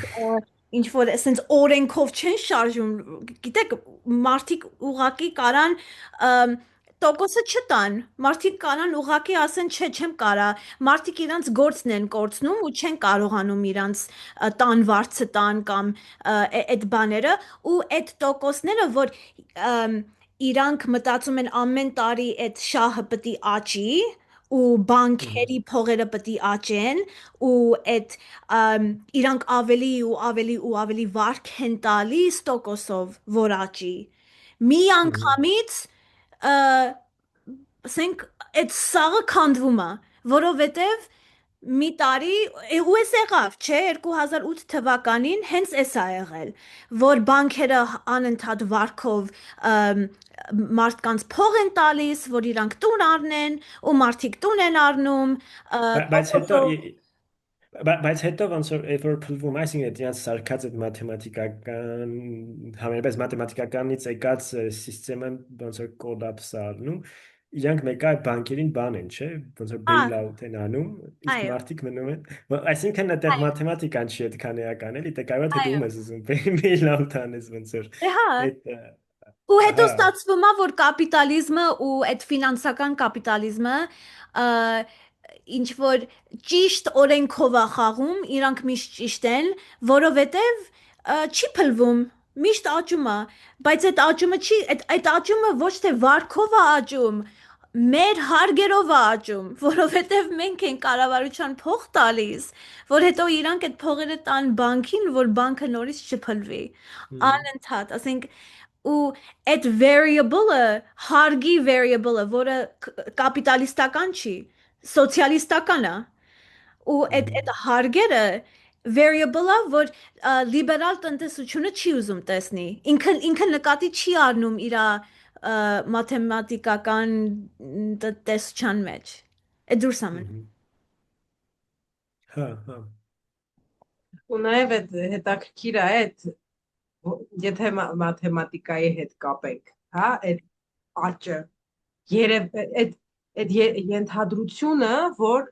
ինչ որ ասենց օրենքով չեն շարժում, գիտեք, մարդիկ ուղակի կարան տոկոսը չտան, մարդիկ կարան ուղակի ասեն չէ չեմ կարա, մարդիկ իրանց գործն են կորցնում ու չեն կարողանում իրանց տան վարձը տան կամ այդ բաները ու այդ տոկոսները որ իրանք մտածում են ամեն տարի այդ շահը պետք է աճի ու բանկերի փողերը պետք է աճեն ու այդ իրանք ավելի ու ավելի ու ավելի վարկ են տալիս տոկոսով որ աճի մի անգամից ասենք այդ սաղը քանդվում է որովհետև մի տարի ու էս եղավ չէ 2008 թվականին հենց էս ա եղել որ բանկերը անընդհատ վարկով մարդկանց փող են տալիս որ իրանք տուն առնեն ու մարդիկ տուն են առնում բայց հետո ոնց որ փլվում այսինքն դրանց սարքած այդ մաթեմատիկական համենայնպես մաթեմատիկականից եկած համակարգը ոնց որ կոլապս առնում իրանք մեկը բանկերին բան են, չէ, ոնց որ բեյլ-աութ են անում, իսկ մարդիկ մնում են, այսինքն դա մաթեմատիկան չի այդքան էական էլի, դա կարող է թե դու ես ուզում բեյլ-աութ անես ոնց որ ու հետո ստացվում է որ կապիտալիզմը ու այդ ֆինանսական կապիտալիզմը ինչ որ ճիշտ օրենքով է խաղում, իրանք միշտ ճիշտ են, որովհետև չի փլվում միշտ աճում է, բայց այդ աճումը չի, այդ աճումը ոչ թե վարկով է աճում, մեր հարգերով է աճում, որովհետև մենք ենք կառավարության փող տալիս, որ հետո իրանք այդ փողերը տան բանկին, որ բանկը նորից չփլվի, անընդհատ, ասենք ու այդ variable-ը, հարգի variable-ը, որը կապիտալիստական չի, սոցիալիստական է, ու այդ հարգերը variable-ը, որ լիբերալ տնտեսությունը չի ուզում տեսնի, ինքը նկատի չի առնում իր մաթեմատիկական տեսության մեջ, այդ դուրս ամեն։ Հա։ Ու նաև այդ հետաքրքիր է այդ եթե մաթեմատիկայի հետ կապենք, հա, այդ աճը, երև այդ ենթադրությունը, որ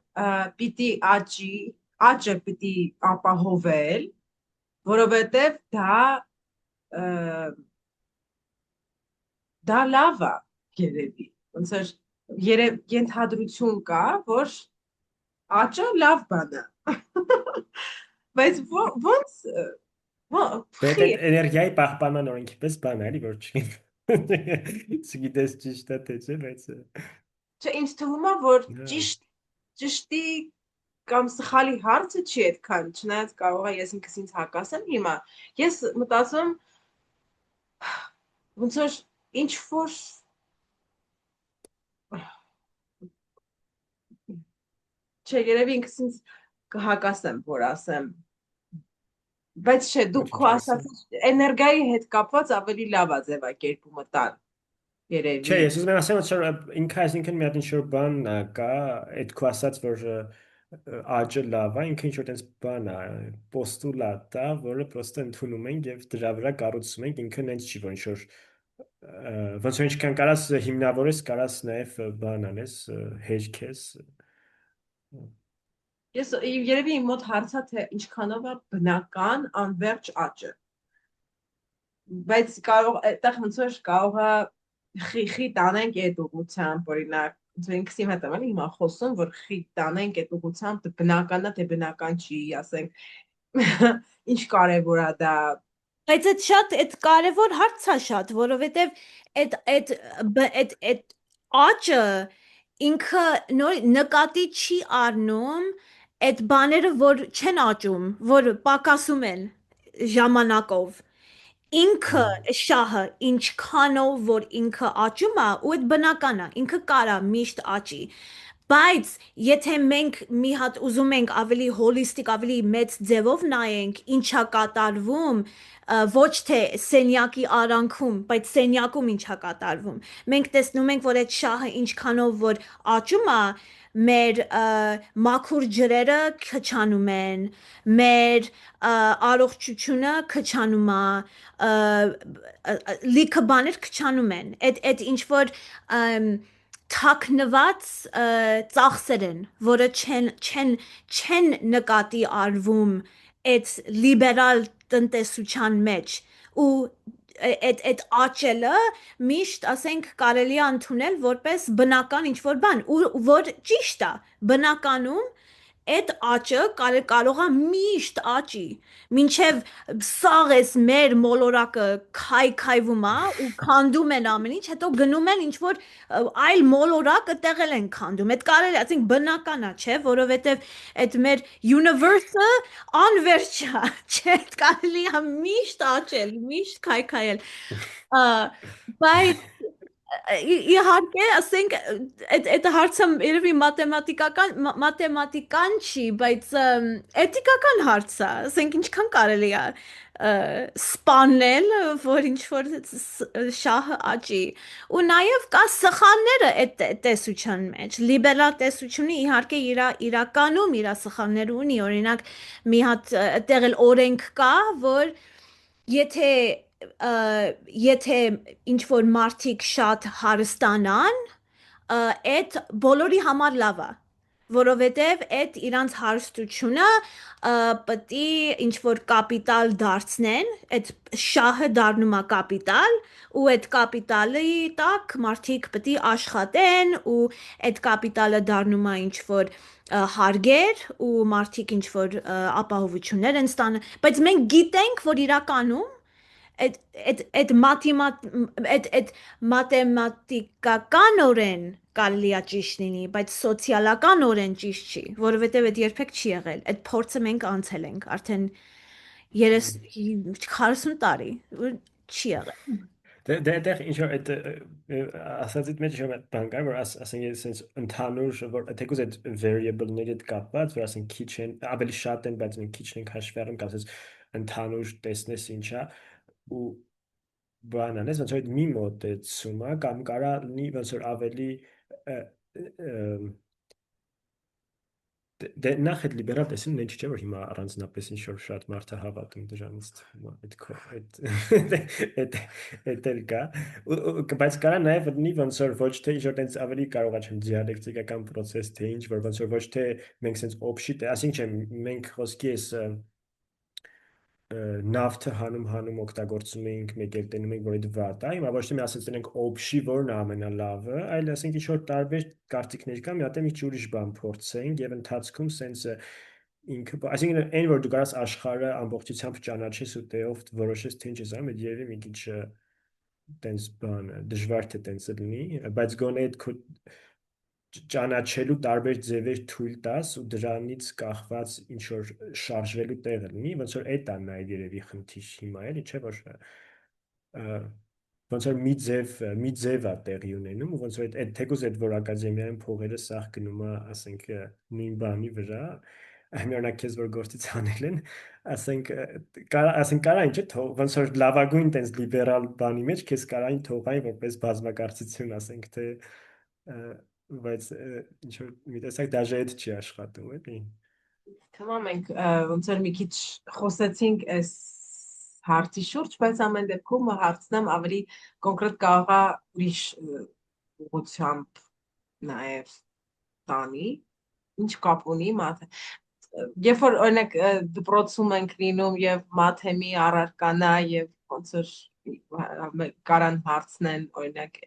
պիտի աճը պիտի ապահովել, որովհետև դա լավ է երևի, ոնց որ ենթադրություն կա, որ աճը լավ բան է, բայց ոնց էներգիայի պահպանման օրենքի պես բան է, էլի որ չգիտես ճիշտ է թե չէ, բայց Չէ, ինձ թվում է, որ ճիշտի կամ սխալի հարցը չի այդքան, չնայած կարող է ես ինքս ինձ հակասեմ հիմա։ Ես մտածում ոնց որ ինչ որ չէ, երևի ինքս ինձ կհակասեմ, որ ասեմ, բայց չէ, դու քո ասած էներգիայի հետ կապված ավելի լավ է ձևակերպումը տալ, երևի։ Չէ, ես ուզում եմ ասեմ, որ ինքը այսինքն մի հատ ինչ-որ բան կա, այդ քո ասած, որ աճը լավ է, ինքը ինչ-որ տենց բան է, պոստուլատ է, որը պրոստը ընդունում ենք եւ դրա վրա կառուցում ենք, ինքը նենց չի, որ ինչ-որ ոնց որ ինչքան կարաս հիմնավորես, կարաս նաև բան անես, հեջքես։ Ես երևի իմ մոտ հարցա թե ինչքանով է բնական անվերջ աճը։ Բայց կարող այդտեղ ոնց որ կարող է խիխի տանենք այդ ուղղությամբ, օրինակ, ոնց որ ինքս իմ հետ եմ հիմա խոսում, որ խի տանենք այդ ուղղությամբ, թե բնականն է, թե բնական չի, ասենք, ինչ կարևոր է դա։ Բայց այդ կարևոր հարց է շատ, որովհետև այդ աճը ինքը նկատի չի առնում այդ բաները, որ չեն աճում, որ պակասում են ժամանակով։ Ինքը շահը ինչքանով որ ինքը աճում է, ու այդ բնական է, ինքը կարա միշտ աճի։ Բայց եթե մենք մի հատ ուզում ենք ավելի հոլիստիկ, ավելի մեծ ձևով նայենք, ինչա կատարվում, ոչ թե սենյակի արանքում, բայց սենյակում ինչա կատարվում։ Մենք տեսնում ենք, որ այդ շահը ինչքանով որ աճում է, մեր մաքուր ջրերը քչանում են, մեր առողջությունը քչանում է, լիքը բաներ քչանում են։ Այդ ինչ որ թաքնված ծախսեր են, որը չեն նկատի առվում այդ լիբերալ տնտեսության մեջ ու այդ աճելը միշտ ասենք կարելի է ընդունել որպես բնական ինչ-որ բան ու որ ճիշտ է բնականում այդ աճը կարող է միշտ աճի մինչև սաղ մեր մոլորակը քայքայվում է ու քանդում են ամեն ինչ հետո գնում են ինչ որ այլ մոլորակ տեղել են քանդում այդ կարելի ասենք բնական է չէ որովհետև այդ մեր universe-ը անվերջ է չէ կարելի է միշտ աճել միշտ քայքայել բայց իհարկե ասենք այդ հարցը երևի մաթեմատիկան չի բայց էթիկական հարց է ասենք ինչքան կարելի է սպանել որ ինչ որ շահը աճի ու նաև կա սխալները այդ տեսության մեջ լիբերալ տեսությունը իհարկե իրականում իր սխալները ունի օրինակ մի հատ այդտեղ էլ օրենք կա որ եթե ինչ որ մարդիկ շատ հարստանան այդ բոլորի համար լավ է որովհետև այդ իրանց հարստությունը պետք է ինչ որ կապիտալ դարձնեն այդ շահը դառնում է կապիտալ ու այդ կապիտալի տակ մարդիկ պետք է աշխատեն ու այդ կապիտալը դառնում է ինչ որ հարգեր ու մարդիկ ինչ որ ապահովություններ են ստանում բայց մենք գիտենք որ իրականում այդ մաթեմատիկականորեն կարելի է ճիշտ լինի, բայց սոցիալականորեն ճիշտ չի, որովհետև այդ երբեք չի եղել։ Այդ փորձը մենք անցել ենք արդեն 40 տարի, չի եղել։ Դե ինչ որ այդ ասածիդ մեջ ինչ որ բան կա որ ասենք ես sense ընդհանուր որ թեկուզ այդ variable-ների հետ կապված որ ասենք քիչ են ավելի շատ են բայց մենք քիչ ենք հաշվի առնում կամ ասես ընդհանուր տեսնես ինչա ու բան անես ոնց որ մի մոտեցում է կամ կարա լինի ոնց որ ավելի դե նախ այդ լիբերալ տեսին ինչ չէ որ հիմա առանձնապես ինչ որ շատ մարդ է հավատում դրանից այդ էլ կա բայց կարա նաև լինի ոնց որ ոչ թե ինչ որ տենց ավելի կարողա չեմ դիալեկտիկական process թե ինչ որ ոնց որ ոչ թե մենք sense օբշի այսինքն մենք խոսքի էս նավթը հանում օգտագործում էինք մեկ էլ տենում ենք որ այդ վատ է հիմա ոչ թե մի ասած ենք օբշի որն է ամենալավը այլ ասենք ինչ որ տարբեր կարծիքներ կա մի հատ մի ուրիշ բան փորձենք եւ ընթացքում sense ինքը այսինքն այն որ դու կարաս աշխարհը ամբողջությամբ ճանաչես ու տեով որոշես թե ինչ ես անում այդ երևի մի քիչ տենց բան դժվար թե տենց լինի բայց գոնե այդ ճանաչելու տարբեր ձևեր թույլ տաս ու դրանից կախված ինչ որ շարժվելու տեղը լինի ոնց որ այդ է նաև երևի խնդիր հիմա էլի չէ որ ոնց որ մի ձև է տեղի ունենում, ու ոնց որ այդ թեկուզ այդ որ ակադեմիայում փողերը սաղ գնում է, ասենք նույն բանի վրա, այնօրինակ քեզ որ գործից անել են, ասենք կարային չէ, ոնց որ լավագույն տենց լիբերալ բանի մեջ քեզ կարային թողային որպես բազմակարծություն, ասենք թե բայց ինչ որ մի տեսակ դաժե այդ չի աշխատում, էլի։ Թվում մենք ոնց որ մի քիչ խոսեցինք այս հարցի շուրջ, բայց ամեն դեպքում հարցնեմ ավելի կոնկրետ կարող է ուրիշ ուղղությամբ նաև տանի, ինչ կապ ունի մաթ։ Երբ որ օրինակ դպրոցում ենք լինում եւ մաթեմի առարկանա եւ ոնց որ կարան հարցնեն օրինակ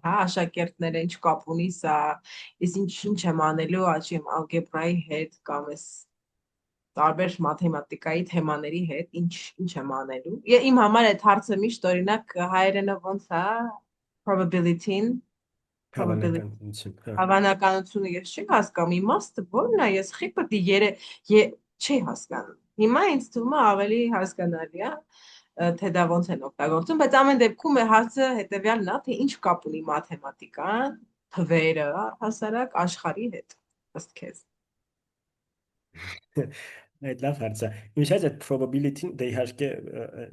հա աշակերտները ինչ կապ ունի սա, ես ինչ եմ անելու աճիմ ալգեբրայի հետ կամ էս տարբեր մաթեմատիկայի թեմաների հետ, ինչ եմ անելու։ Իմ համար այդ հարցը միշտ օրինակ հայերենը ոնց է probability-ին հավանականությունը ես չի հասկանում, իմաստը ո՞րն է, ես խի պետք է չի հասկանում։ Հիմա ինձ թվում է ավելի հասկանալի է, թե դա ոնց են օգտագործում, բայց ամեն դեպքում հարցը հետեւյալն է, թե ինչ կապ ունի մաթեմատիկան, թվերը, հասարակ աշխարհի հետ, ըստ քեզ։ Այդ լավ հարց է։ Ինչպես այդ probability-ն դե իհարկե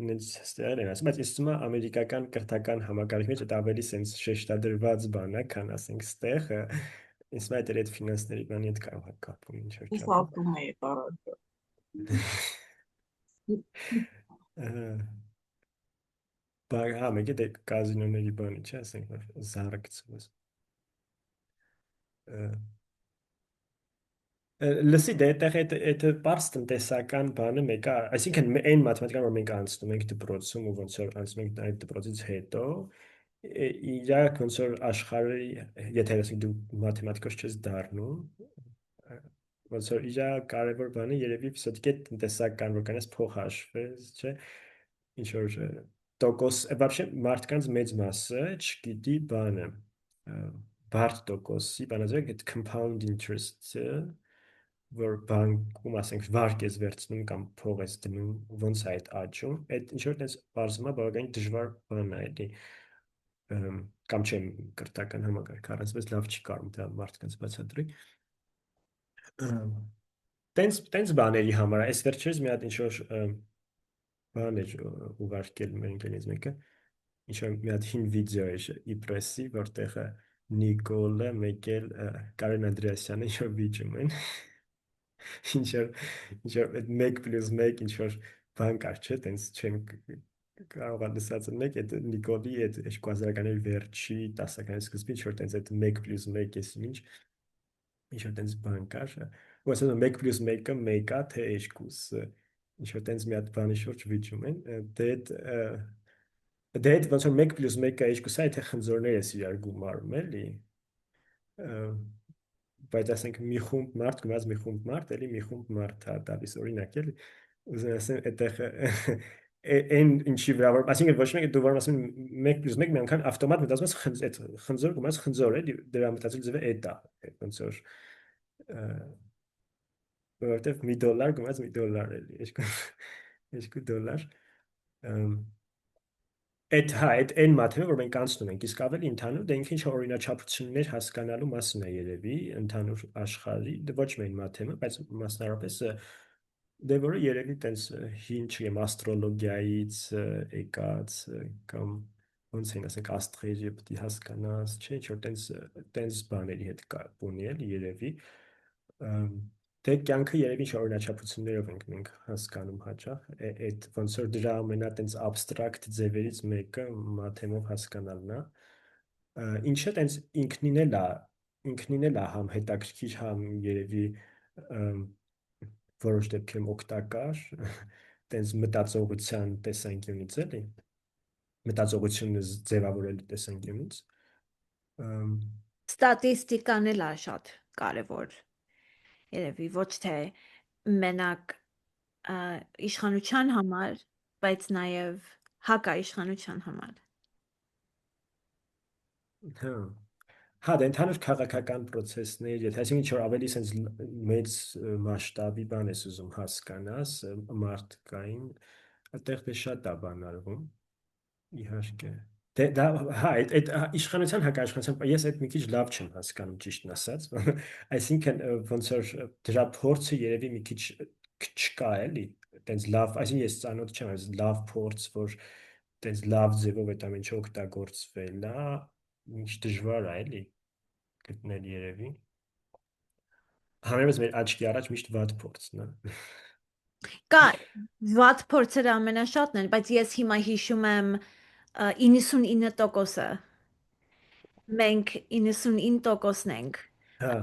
նենց ստեղել են ասում, բայց ես թվում է ամերիկական կրթական համակարգի մեջ դա ավելի sense շեշտադրված բան է, քան ասենք ստեղ ինձ մոտ այդ ֆինանսների բանի հետ կարող է կապում ինչ որ Ես ապրում եմ տարածքը։ Բայց հա մեկ է կազինոների բանի չէ, ասենք զարկցված։ Լսի դե այդ պարզ տնտեսական բանը մեկ է, այսինքն այն մաթեմատիկան որ մենք անցնում ենք դպրոցում ու ոնց որ անցնում ենք այդ դպրոցից հետո իրա ոնց որ աշխարհի եթե ասենք դու մաթեմատիկոս չես դառնում ոնց որ իրա կարևոր բանը երևի все-таки տնտեսական որ կանես փող հաշվես, չէ, ինչ որ տոկոս, вообще մարդկանց մեծ մասը չգիտի բանը բարդ տոկոսի, բանաձև այդ compound interest-ը որ բանկում ասենք վարկ ես վերցնում կամ փող ես դնում, ոնց է այդ աճում, այդ ինչ որ տես բարձրացումը բավականին դժվար բան է էլի կամ չեմ կրթական համակարգ առանցպես լավ չի կարող դա մարդկանց բացատրի տենց բաների համար այս վերջերս մի հատ ինչ որ բան էր ուղարկել մեր ինքնից մեկը ինչ որ մի հատ հին վիդեո էր իպրեսի որտեղ Նիկոլը մեկ էլ Կարեն Անդրեասյանը ինչ որ վիճում են ինչ որ 1+1 ինչ որ բան կար չէ տենց չեմ կարող լսած մեկ այդ Նիկոլի այդ 2000-ականների վերջի 10-ականների սկզբին ինչ որ տենց այդ 1+1 էս ինչ որ տենց բան կար ու ասում 1+1-ը 1-ա թե 2 ինչ որ տենց մի հատ բանի շուրջ վիճում են դե ոնց որ 1+1-ը 2-ա եթե խնձորներ ես իրար գումարում էլի բայց ասենք մի խումբ մարդ գնաց մի խումբ մարդ, էլի մի խումբ մարդ է տալիս օրինակ էլի ուզում ասեմ այդտեղ այն ինչի վրա որ ասենք ոչ մեկ դու որ ասում 1+1 մի անգամ ավտոմատ մտածում ես այդ խնձոր գումարած խնձոր էլի դրա մտածել ձևը այդ է ոնց որ որովհետև $1 գումարած $1 էլի $2 այդ այն մաթեմը որ մենք անցնում ենք իսկ ավելի ընդհանուր դա ինքը ինչ օրինաչափություններ հասկանալու մասն է երևի ընդհանուր աշխարհի ոչ միայն մաթեմը բայց մասնավորապես դե որը երևի տենց հին չեմ աստրոլոգիայից եկած կամ ոնց են ասենք աստղերի պետք է հասկանաս չէ ինչ որ տենց բաների հետ կապ ունի էլի երևի դե կյանքը երևի օրինաչափություններով ենք մենք հասկանում հաճախ այդ ոնց որ դրա ամենատենց abstract ձևերից մեկը մաթեմով հասկանալն է ինչը տենց ինքնին էլ է համ հետաքրքիր համ երևի որոշ դեպքերում օգտակար տենց մտածողության տեսանկյունից էլի մտածողությունը ձևավորելու տեսանկյունից Ստատիստիկան էլ է շատ կարևոր երևի ոչ թե մենակ իշխանության համար, բայց նաև հակաիշխանության համար։ Հա, դա ընդհանուր քաղաքական process-ներ, եթե այսինքն ինչ որ ավելի sense մեծ մասշտաբի բան ես ուզում հասկանաս, մարդկային, այդտեղ դե շատ է բան արվում։ Իհարկե։ Դա հա այդ իշխանության հակաիշխանության ես այդ մի քիչ լավ չեմ հասկանում ճիշտն ասած այսինքն ոնց որ դրա փորձը երևի մի քիչ չկա էլի տենց լավ այսինքն ես ծանոթ չեմ այս լավ փորձ որ տենց լավ ձևով այդ ամեն ինչը օգտագործվել է ինչ դժվար է էլի գտնել երևի համեմատած մեր աչքի առաջ միշտ վատ փորձն է Կա վատ փորձերը ամենաշատն են, բայց ես հիմա հիշում եմ 99%-ը։ Մենք 99%-ն ենք հա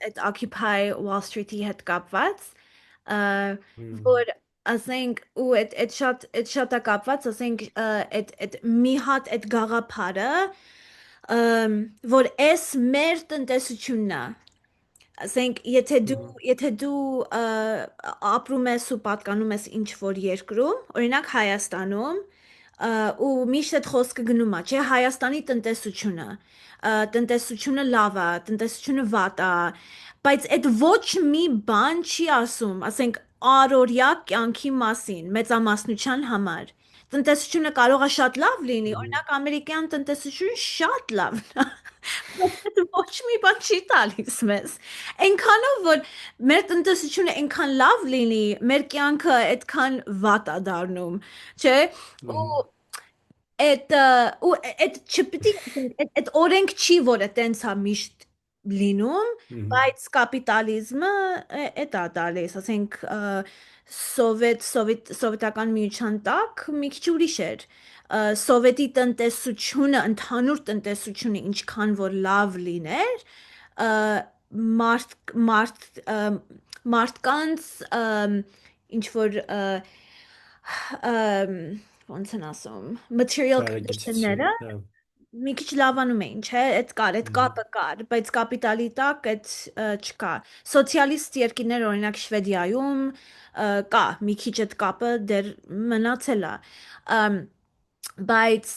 այդ Occupy Wall Street-ի հետ կապված, հմ, որ ասենք ու այդ շատ է կապված, ասենք այդ մի հատ այդ գաղափարը, որ էս մեր տնտեսությունն է, ասենք եթե դու ապրում ես ու պատկանում ես ինչ որ երկրում, օրինակ Հայաստանում, ու միշտ այդ խոսքը գնում է, չէ, Հայաստանի տնտեսությունը լավ է, տնտեսությունը վատ է, բայց այդ ոչ մի բան չի ասում, ասենք առօրյա կյանքի մասին, մեծամասնության համար։ Տնտեսությունը կարող է շատ լավ լինի, օրինակ ամերիկյան տնտեսությունը շատ լավն է, բայց ոչ մի բան չի տալիս մեզ։ Այնքանով որ մեր տնտեսությունը այնքան լավ լինի, մեր կյանքը այդքան վատ է դառնում, չէ՞։ Ու այդ չպիտի այդ օրենք չի, որը տենց է միշտ լինում, բայց կապիտալիզմը այդ է տալիս, ասենք սովետական միության տակ մի քիչ ուրիշ էր։ Սովետի տնտեսությունը, ընդհանուր տնտեսությունը ինչքան որ լավ լիներ, մարդկանց ինչ որ ոնց են ասում, material condition-ները մի քիչ լավանում էին, չէ, այդ կապը կար, բայց կապիտալի տակ այդ չկա։ Սոցիալիստ երկրներ, օրինակ Շվեդիայում կա, մի քիչ այդ կապը դեռ մնացել է։ Բայց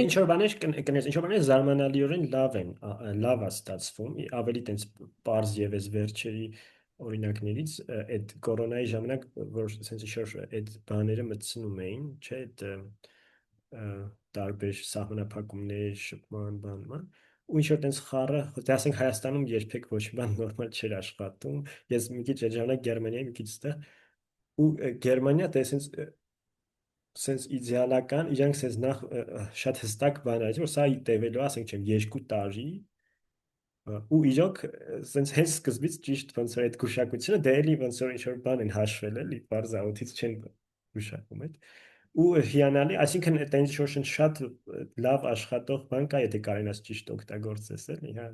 ինչ որ բաներ կնես, ինչ որ բաներ զարմանալիորեն լավ է ստացվում, ավելի տենց པարզ եւ էս վերջերի օրինակներից այդ կորոնայի ժամանակ որ sense ինչ-որ այդ բաները մտցնում էին, չէ, այդ տարբեր սահմանափակումներ, շփման բանման ու ինչ որ տենց խառը, դե ասենք Հայաստանում երբեք ոչ մի բան նորմալ չէր աշխատում։ Ես մի քիչ այդ ժամանակ Գերմանիայի մի քիչ ստեղ ու Գերմանիա դե sense իդեալական, իրանք sense նախ շատ հստակ բան არის, որ սա տևելու է, ասենք չեմ 2 տարի ու իրոք sense հենց սկզբից ճիշտ ոնց որ այդ գուշակությունը դե էլի ոնց որ ինչ-որ բան են հաշվել էլի, բարձաուտից չեն գուշակում այդ ու հիանալի, այսինքն այդ ինչ-որ շատ լավ աշխատող բան կա, եթե կարենաս ճիշտ օգտագործես էլի, հա։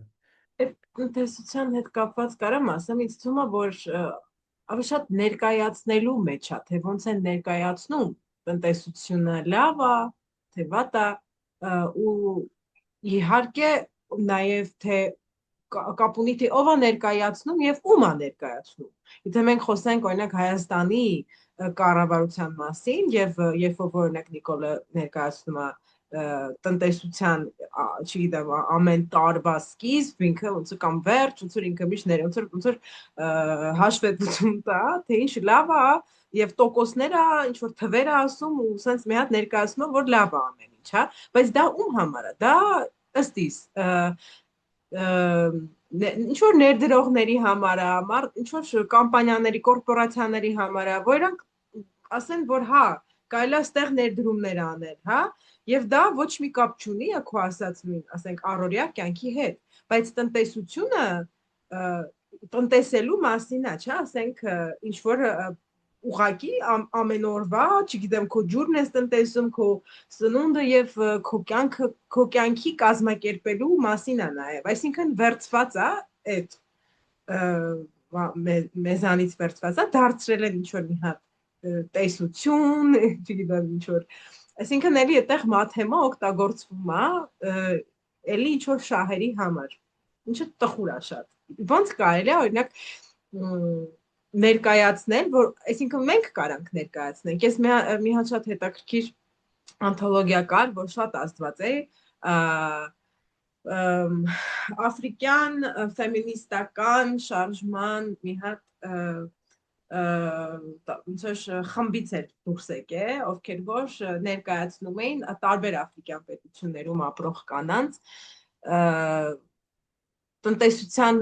Այդ տնտեսության հետ կապված կարամ ասեմ, ինձ թվում է, որ ավելի շատ ներկայացնելու մեջ է, թե ոնց են ներկայացնում տնտեսությունը լավ է, թե վատ է, ու իհարկե նաև թե կապ ունի թե ով է ներկայացնում եւ ում է ներկայացնում։ Եթե մենք խոսենք օրինակ Հայաստանի կառավարության մասին եւ երբ որ օրինակ Նիկոլը ներկայացնում է տնտեսության, չգիտեմ, ամեն տարվա սկիզբ ինքը ոնց կամ վերջ, ոնց որ ինքը միշտ ոնց որ հաշվետվություն տա, թե ինչ լավ է եւ տոկոսները ինչ որ թվեր է ասում ու sense մի հատ ներկայացնում է որ լավ է ամեն ինչ, հա, բայց դա ում համար է։ Դա ըստ իս ինչ որ ներդրողների համար է, ինչ որ կամպանիաների, կորպորացիաների համար է, որոնք ասեն որ հա, կարելի է ստեղ ներդրումներ անել, հա, եւ դա ոչ մի կապ չունի, քո ասածին, ասենք առօրյա կյանքի հետ, բայց տնտեսությունը տնտեսելու մասին է, չէ, ասենք ինչ որ ուղակի ամեն օրվա, չգիտեմ, քո ջուրն ես տնտեսում, քո սնունդը եւ քո կյանքի կազմակերպելու մասին է նաեւ, այսինքն վերծված է այդ մեզանից վերծված է, դարձրել են ինչ որ մի հատ տեսություն, չգիտեմ ինչ որ, այսինքն էլի այդտեղ մաթեմա օգտագործվում է, էլի ինչ որ շահերի համար, ինչը տխուր է շատ։ Ոնց կարելի է օրինակ ներկայացնել, որ այսինքն մենք կարանք ներկայացնենք։ Ես մի հատ շատ հետաքրքիր անթոլոգիա կար, որ շատ աստված է, աֆրիկյան ֆեմինիստական շարժման մի հատ ոնց որ խմբից էր դուրս եկե, ովքեր որ ներկայացնում էին տարբեր աֆրիկյան պետություններում ապրող կանանց տնտեսության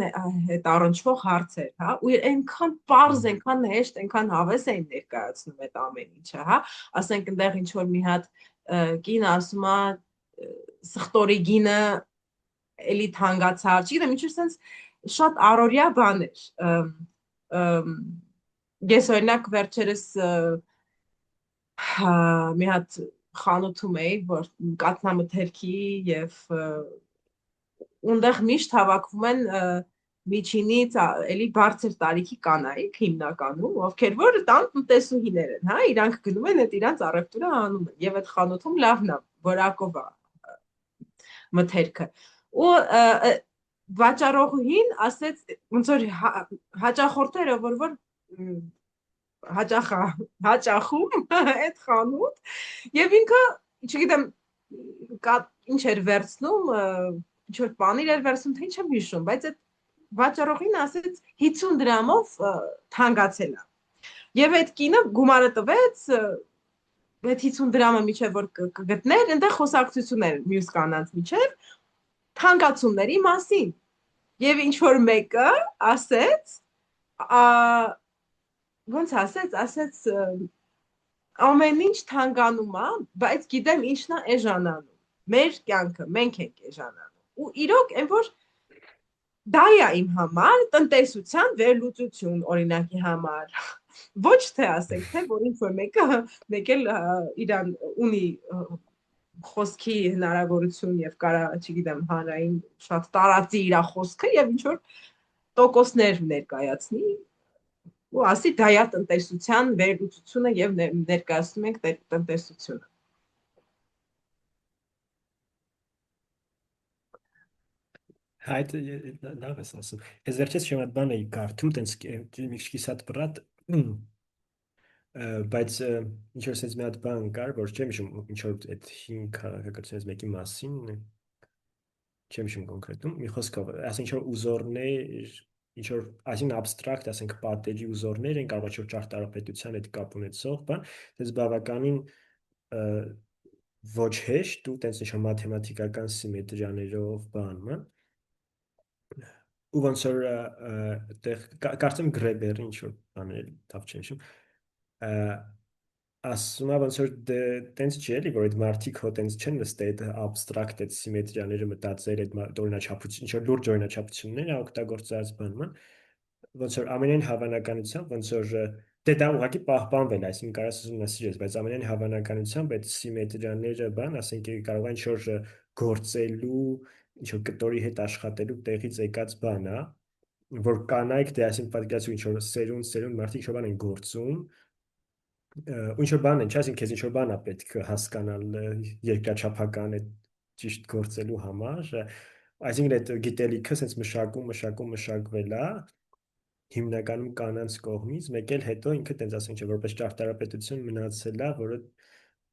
հետ առնչվող հարցեր, հա, ու այնքան պարզ, այնքան հեշտ, այնքան հավես էին ներկայացնում այդ ամեն ինչը, հա, ասենք այնտեղ ինչ որ մի հատ կին ասում է սխտորի գինը էլի թանկացար, չգիտեմ, ինչ որ sense շատ առօրյա բաներ։ Ես օրինակ վերջերս մի հատ խանութում էի, որ կաթնամթերքի եւ ունդեղ միշտ հավաքվում են միջինից էլի բարձր տարիքի կանայք հիմնականում, ովքեր որ տան տնտեսուհիներ են, հա, իրանք գնում են այդ իրանց առևտուրը անում են եւ այդ խանութում լավն է, որակով է մթերքը։ Ու վաճառողին ասեց ոնց որ հաճախորդները որ հաճախում այդ խանութ եւ ինքը չգիտեմ ինչ էր վերցնում ինչ որ պանիր էր վերցնում թե ինչ եմ հիշում բայց այդ վաճառողին ասեց 50 դրամով թանկացել է եւ այդ կինը գումարը տվեց այդ 50 դրամը միջև որ կգտներ այնտեղ խոսակցություններ մյուս կանանց միջև թանկացումների մասին եւ ինչ որ մեկը ասեց ոնց ասեց ամեն ինչ թանկանում է բայց գիտեմ ինչն է էժանանում մեր կյանքը մենք ենք էժանանում ու իրոք այն որ դա է իմ համար տնտեսության վերլուծություն օրինակի համար ոչ թե ասենք թե որ ինչ որ մեկ էլ իրան ունի խոսքի հնարավորություն եւ կարա չգիտեմ հանրային շատ տարածի իր խոսքը եւ ինչ որ տոկոսներ ներկայացնի ու ասի դա է տնտեսության վերլուծությունը եւ ներկայացնում ենք տնտեսությունը Հայտ լավ ես ասում ես վերջերս մի հատ բան էի կարդում տենց մի քիչ կիսատ բռատ բայց ինչ որ sense մի հատ բան կար որ չեմ հիշում ինչ որ այդ 5 քաղաքականությունից մեկի մասին չեմ հիշում կոնկրետում մի խոսքով ասենք ինչ որ ուզորներ ինչ որ այսին абստրակտ ասենք պատերի ուզորներ են կարող ինչ որ ճարտարապետության հետ կապ ունեցող բան դες բավականին ոչ հեշտ ու տենց ինչ որ մաթեմատիկական սիմետրիաներով բան ու ոնց որ այդտեղ կարծեմ գրեբերի ինչ որ բաներ տավ չեմ հիշում ասում ոնց որ տենց չի էլի որ այդ մարտիկ հո տենց չեն նստել այդ абստրակտ այդ սիմետրիաները մտածել այդ օրինաչափություն ինչ որ լուրջ օրինաչափություններ օգտագործած բանման ոնց որ ամենայն հավանականությամբ ոնց որ դա ուղղակի պահպանվել այսինքն կարաս ուսումնասիրես բայց ամենայն հավանականությամբ այդ սիմետրիաները բան ասենք կարող են ինչ որ գործելու ինչ որ կտորի հետ աշխատելու տեղից եկած բան է որ կանայք դե այսինքն պատկերացրու ինչ որ սերուն մարդիկ ինչ որ բան են գործում ու ինչ որ բան են, չէ՞, այսինքն քեզ ինչ որ բան է պետք հասկանալ երկրաչափական այդ ճիշտ գործելու համար, այսինքն այդ գիտելիքը sense մշակվել է հիմնականում կանանց կողմից, մեկ էլ հետո ինքը տենց ասենք չէ, որպես ճարտարապետություն մնացել է, որը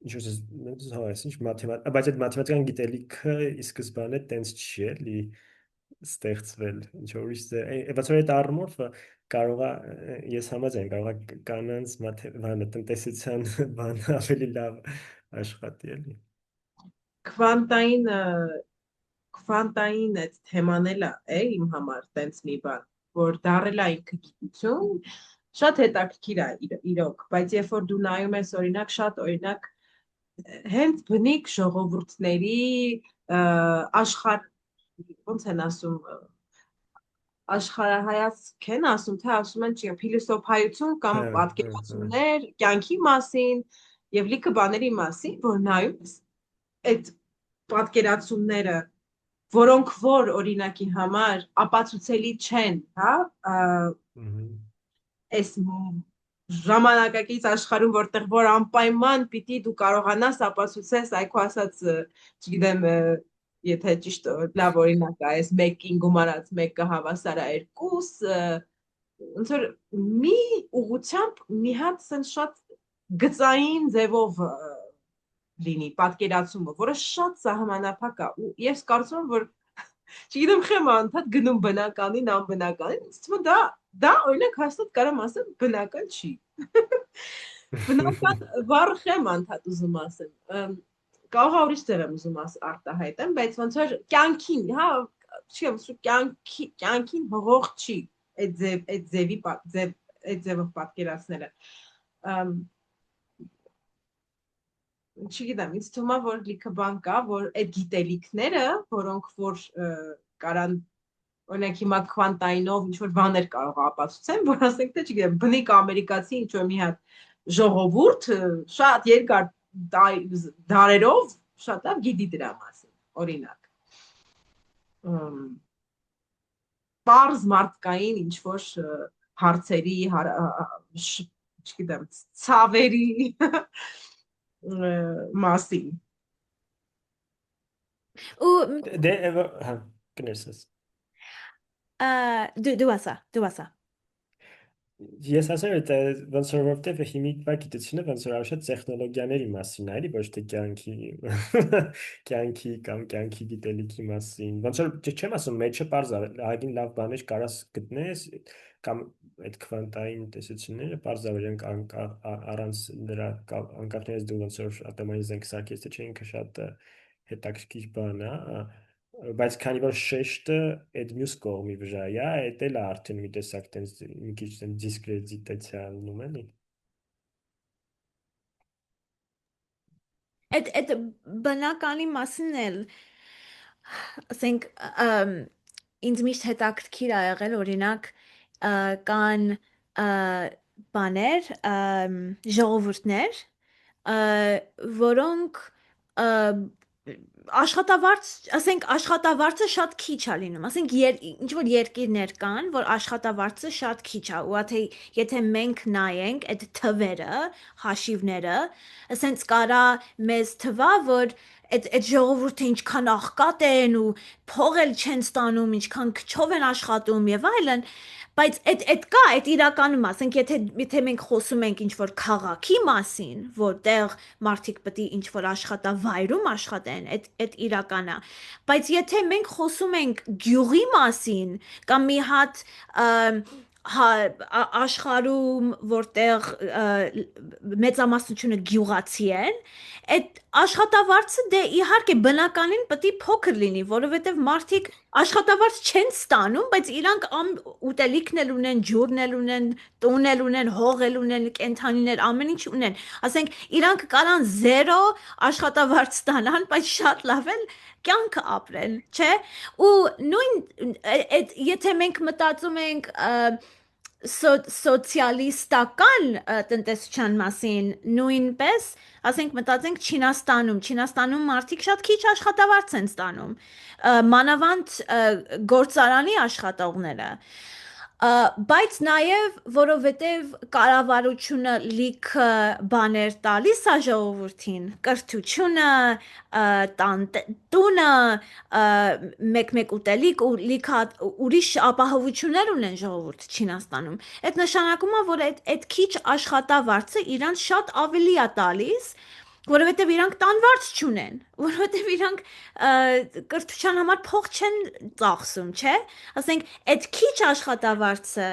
ինչ որ բայց այդ մաթեմատիկական գիտելիքը ի սկզբանե տենց չի էլի ստեղծվել ինչ որ բայց այդ առումով կարող է ես համաձայն կարող է կանանց բանը տնտեսության բանը ավելի լավ աշխատի էլի քվանտային այդ թեման էլ է իմ համար տենց մի բան որ դարել է ինքը գիտություն շատ հետաքրքիր է իրոք բայց երբ որ դու նայում ես օրինակ շատ օրինակ հենց բնիկ ժողովուրդների աշխարհ ոնց են ասում աշխարհայացք են ասում թե ասում են չի փիլիսոփայություն կամ պատկերացումներ կյանքի մասին եւ լիքը բաների մասին որ նայում ես այդ պատկերացումները որոնք որ օրինակի համար ապացուցելի չեն հա այս ժամանակակից աշխարհում որտեղ որ անպայման պիտի դու կարողանաս ապացուցես այքո ասած չգիտեմ եթե ճիշտ լավ օրինակ է այս մեկին գումարած մեկը հավասար է 2 ոնց որ մի ուղղությամբ մի հատ sense շատ գծային ձևով լինի պատկերացումը որը շատ սահմանափակ է ու ես կարծում եմ որ Չգիտեմ խեմ անդադ գնում բնականին, անբնականին, ինձ թվում է դա օրինակ հաստատ կարամ ասեմ բնական չի։ Բնական բառը խեմ անդադ ուզում ասեմ։ Կարող է ուրիշ ձև եմ ուզում արտահայտեմ, բայց ոնց որ կյանքին, հա, չեմ կյանքին հողող չի այդ ձևով պատկերացնելը։ Չգիտեմ, ինձ թվում է, որ լիքը բան կա, որ այդ գիտելիքները, որոնք որ կարան օրինակ հիմա քվանտայնով ինչ որ բաներ կարող ապացուցեն, որ ասենք թե չգիտեմ, բնիկ ամերիկացի ինչ որ մի հատ ժողովուրդ շատ երկար դարերով շատ լավ գիտի դրա մասին, օրինակ։ Պարզ մարդկային ինչ որ հարցերի, չգիտեմ, ցավերի մասին։ Ու Դե հա կներես։ դու ասա։ Ես ասեմ այդ ոնց որ որտեվ հիմիկվա գիտությունը ոնց որ արշա տեխնոլոգիաների մասին է, էլի ոչ թե կյանքի կամ կյանքի գիտելիքի մասին։ Ոնց որ չեմ ասում մեջը པարզ է, ահագին լավ բաներ կարաս գտնես կամ այդ քվանտային տեսությունները པարզ է, որ առանց դրա անկախներից դու ոնց որ ատոմային զենք սարքես, թե չէ ինքը շատ հետաքրքիր բան է, բայց քանի որ շեշտը այդ մյուս կողմի վրա է, այդ էլ արդեն մի տեսակ տենց մի քիչ տենց դիսկրեդիտացիա անում էլի։ Այդ բնականի մասին էլ ասենք ինձ միշտ հետաքրքիր ա եղել օրինակ կան բաներ ժողովուրդներ որոնք աշխատավարձը շատ քիչ է լինում, ասենք ինչ որ երկիրներ կան, որ աշխատավարձը շատ քիչ է, ու եթե մենք նայենք այդ թվերը, հաշիվները, ասենց կարա մեզ թվա, որ այդ ժողովուրդը ինչքան աղքատ են ու փող էլ չեն ստանում, ինչքան քչով են աշխատում եւ այլն, բայց այդ կա, այդ իրականում, ասենք եթե մենք խոսում ենք ինչ-որ քաղաքի մասին, որտեղ մարդիկ պետք է ինչ-որ աշխատավայրում աշխատեն, այդ իրական է, բայց եթե մենք խոսում ենք գյուղի մասին, կամ մի հատ աշխարհում, որտեղ մեծամասնությունը գյուղացի են, այդ աշխատավարձը դե իհարկե բնականին պետք է փոքր լինի, որովհետև մարդիկ աշխատավարձ չեն ստանում, բայց իրանք ուտելիքն էլ ունեն, ջուրն էլ ունեն, տուն էլ ունեն, հող էլ ունեն, կենդանիներ, ամեն ինչ ունեն։ Ասենք իրանք կարան 0 աշխատավարձ ստանան, բայց շատ լավ էլ կյանք ապրեն, չէ՞։ Ու նույն եթե մենք մտածում ենք սոցիալիստական տնտեսության մասին նույնպես, ասենք մտածենք Չինաստանում մարդիկ շատ քիչ աշխատավարձ են ստանում, մանավանդ գործարանի աշխատողները, բայց նաև որովհետև կառավարությունը լիքը բաներ տալիս է ժողովրդին, կրթությունը, տունը, մեկ ուտելիք ու լիքը ուրիշ ապահովություններ ունեն ժողովուրդը Չինաստանում։ Այդ նշանակում է, որ այդ քիչ աշխատավարձը իրան շատ ավելի է տալիս, որովհետև իրանք տանվարձ չունեն, որովհետև իրանք կրթության համար փող չեն ծախսում, չէ՞։ Ասենք այդ քիչ աշխատավարձը,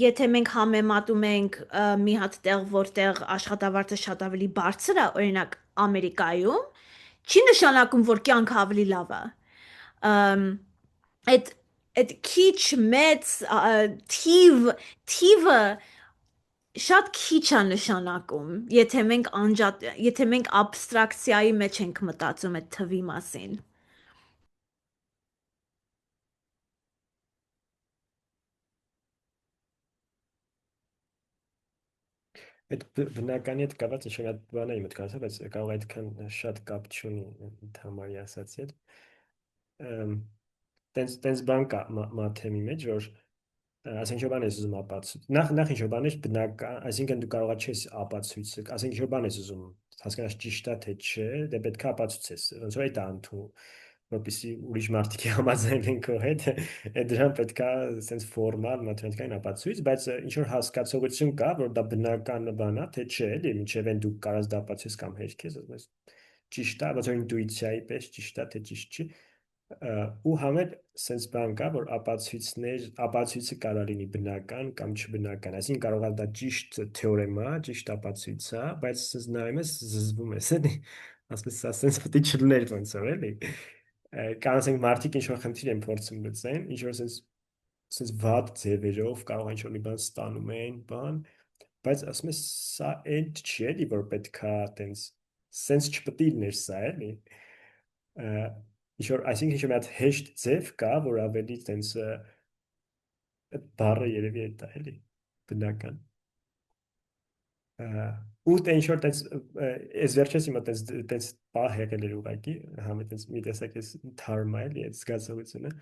եթե մենք համեմատում ենք մի հատ տեղ, որտեղ աշխատավարձը շատ ավելի բարձր է, օրինակ Ամերիկայում, չի նշանակում, որ կյանքը ավելի լավ է։ Այդ քիչ մեծ թիվը շատ քիչ է նշանակում, եթե մենք աբստրակցիայի մեջ ենք մտածում այդ թվի մասին։ Այդ բնականի հետ կապված ինչ-որ հատ բան էի մտքած, բայց կարող է այդքան շատ կապ չունի համարի ասացի հետ։ Տենց բան կա մաթեմի մեջ, որ ասենք ինչ-որ բան ես ուզում ապացույց։ Նախ ինչ-որ բան ես բնական, այսինքն դու կարող չես ապացույցը, ասենք ինչ-որ բան ես ուզում հասկանաս ճիշտ է թե չէ, դե պետք է ապացուցես, ոնց որ այդ անդու որպեսզի ուրիշ մարդիկ համաձայնեն քո հետ, դրան պետք է sense ֆորմալ մաթեմատիկային ապացույց, բայց ինչ որ հասկացողություն կա, որ դա բնական բան է, թե չէ, էլի, մինչև այն դու կարաս դա ապացույց կամ հերքես, ասես ճիշտ է, ոնց որ ինտուիցիայի պես ճիշտ է, թե ճիշտ չի։ ու համեր sense բան կա, որ ապացույցը կարող լինի բնական կամ չբնական, այսինքն կարող է դա ճիշտ թեորեմա, ճիշտ ապացույց է, բայց sense նայում ես զզվում ես, էլի, ասես սա sense պետք է չլներ ոնց որ էլի, կամ ասենք մարդիկ ինչ-որ խնդիր են փորձում լուծեն, ինչ-որ sense վատ ձևերով կարող ինչ-որ մի բան ստանում են, բան, բայց ասում ես սա այդ չի էլի, որ պետքա տենց sense չպետք է լիներ սա էլի, Ինչ-որ, այսինքն ինչ-որ մի հատ հեշտ ձև կա, որ ավելի տենց այդ բառը երևի է դա էլի բնական։ Ու տենց ինչ-որ տենց ես վերջես իմը տենց պահ եղել էր ուղղակի, համը տենց մի տեսակ ես թարմա էլի այդ զգացողությունը։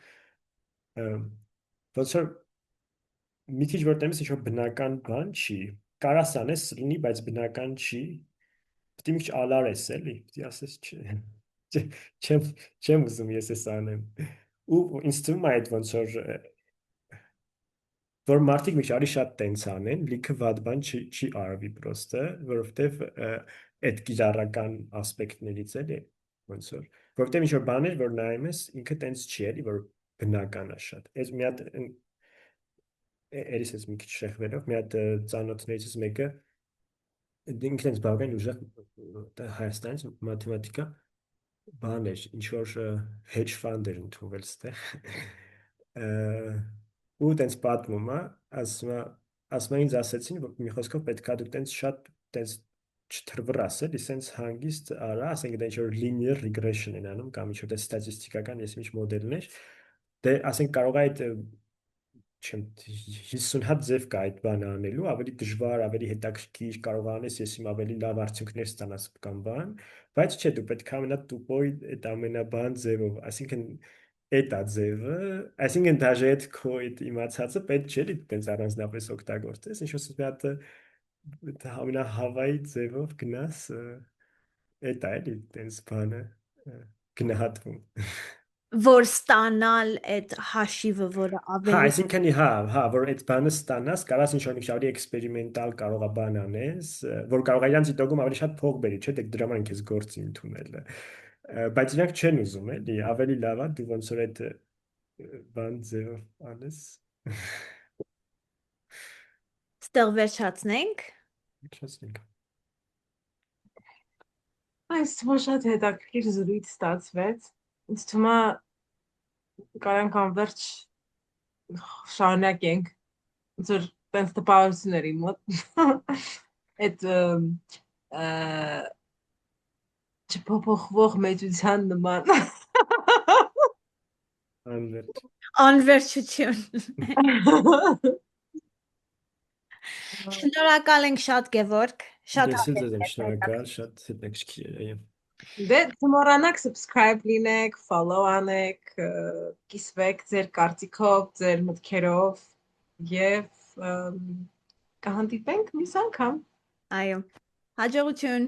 Ոնց որ մի քիչ որ տեմս ինչ-որ բնական բան չի, կարաս անես լինի, բայց բնական չի, պետք է մի քիչ ալարես էլի, պետք է ասես չեմ ուզում ես ես անեմ ու ինձ թվում է այդ ոնց որ մարդիկ մի քիչ շատ տենց անեն լիքը վատ բան չի արվի պրոստը որովհետև այդ գիտարական ասպեկտներից էլի ոնց որ որովհետև ինչ որ բաներ որ նայում ես ինքը տենց չի էլի որ բնական է շատ այս մի հատ երես ես մի քիչ շեղվելով մի հատ ծանոթներից մեկը ինքն ինձ բավական ուժեղ Հայաստանից մաթեմատիկա բան էր, ինչ որ hedge fund էր ընդունվել ստեղ ու տենց պատմում է, ասում ինձ ասեցին, որ մի խոսքով պետքա դու տենց շատ տենց չթրվռաս էլի, սենց հանգիստ արա, ասենք դա ինչ որ linear regression են անում կամ ինչ որ ստատիստիկական ես ինչ մոդելներ, դե ասենք կարող է այդ չեմ 50 հատ ձև կա այդ բանը անելու, ավելի դժվար, ավելի հետաքրքիր կարող անես, ես իմ ավելի լավ արդյունքներ ստանաս կամ բան, բայց չէ, դու պետք է ամենա տուպոյ այդ ամենաբան ձևով, այսինքն այդ է ձևը, այսինքն դաժե այդ քո այդ իմացածը պետք չէ դից առանձնապես օգտագործես, ինչ որ մի հատ ամենահավայի ձևով գնաս, այդ է էլի տենց բանը գնահատվում որ ստանալ այդ հաշիվը, որը Հա, ավելի այսինքն որ այդ բանը ստանաս, կարաս ինչ-որ մի ավելի էքսպերիմենտալ կարող է բան անես, որ կարող է իրանց դիտողում ավելի շատ փող բերի, չէ՞, դե դրա համար են քեզ գործի ընդունել։ Բայց իրանք չեն ուզում, էլի, ավելի լավ է դու ոնց որ այդ բան ձևով անես։ ստեղ վերջացնենք։ Interesting։ Այս շատ հետաքրքիր զրույց ստացվեց։ Ինձ թվում է կարանք անverջ շարունակենք ոնց որ տենց տպավորությունների մոտ այդ չփոփոխվող մեծության նման Անվերջ։ Անվերջություն։ Շնորհակալ ենք շատ Գևորգ, շատ Ես էլ ձեզ եմ շնորհակալ, շատ հետաքրքիր էր, այո։ Դե չմոռանաք subscribe լինեք, follow անեք, կիսվեք ձեր կարծիքով, ձեր մտքերով եւ կհանդիպենք մյուս անգամ։ Այո։ Հաջողություն։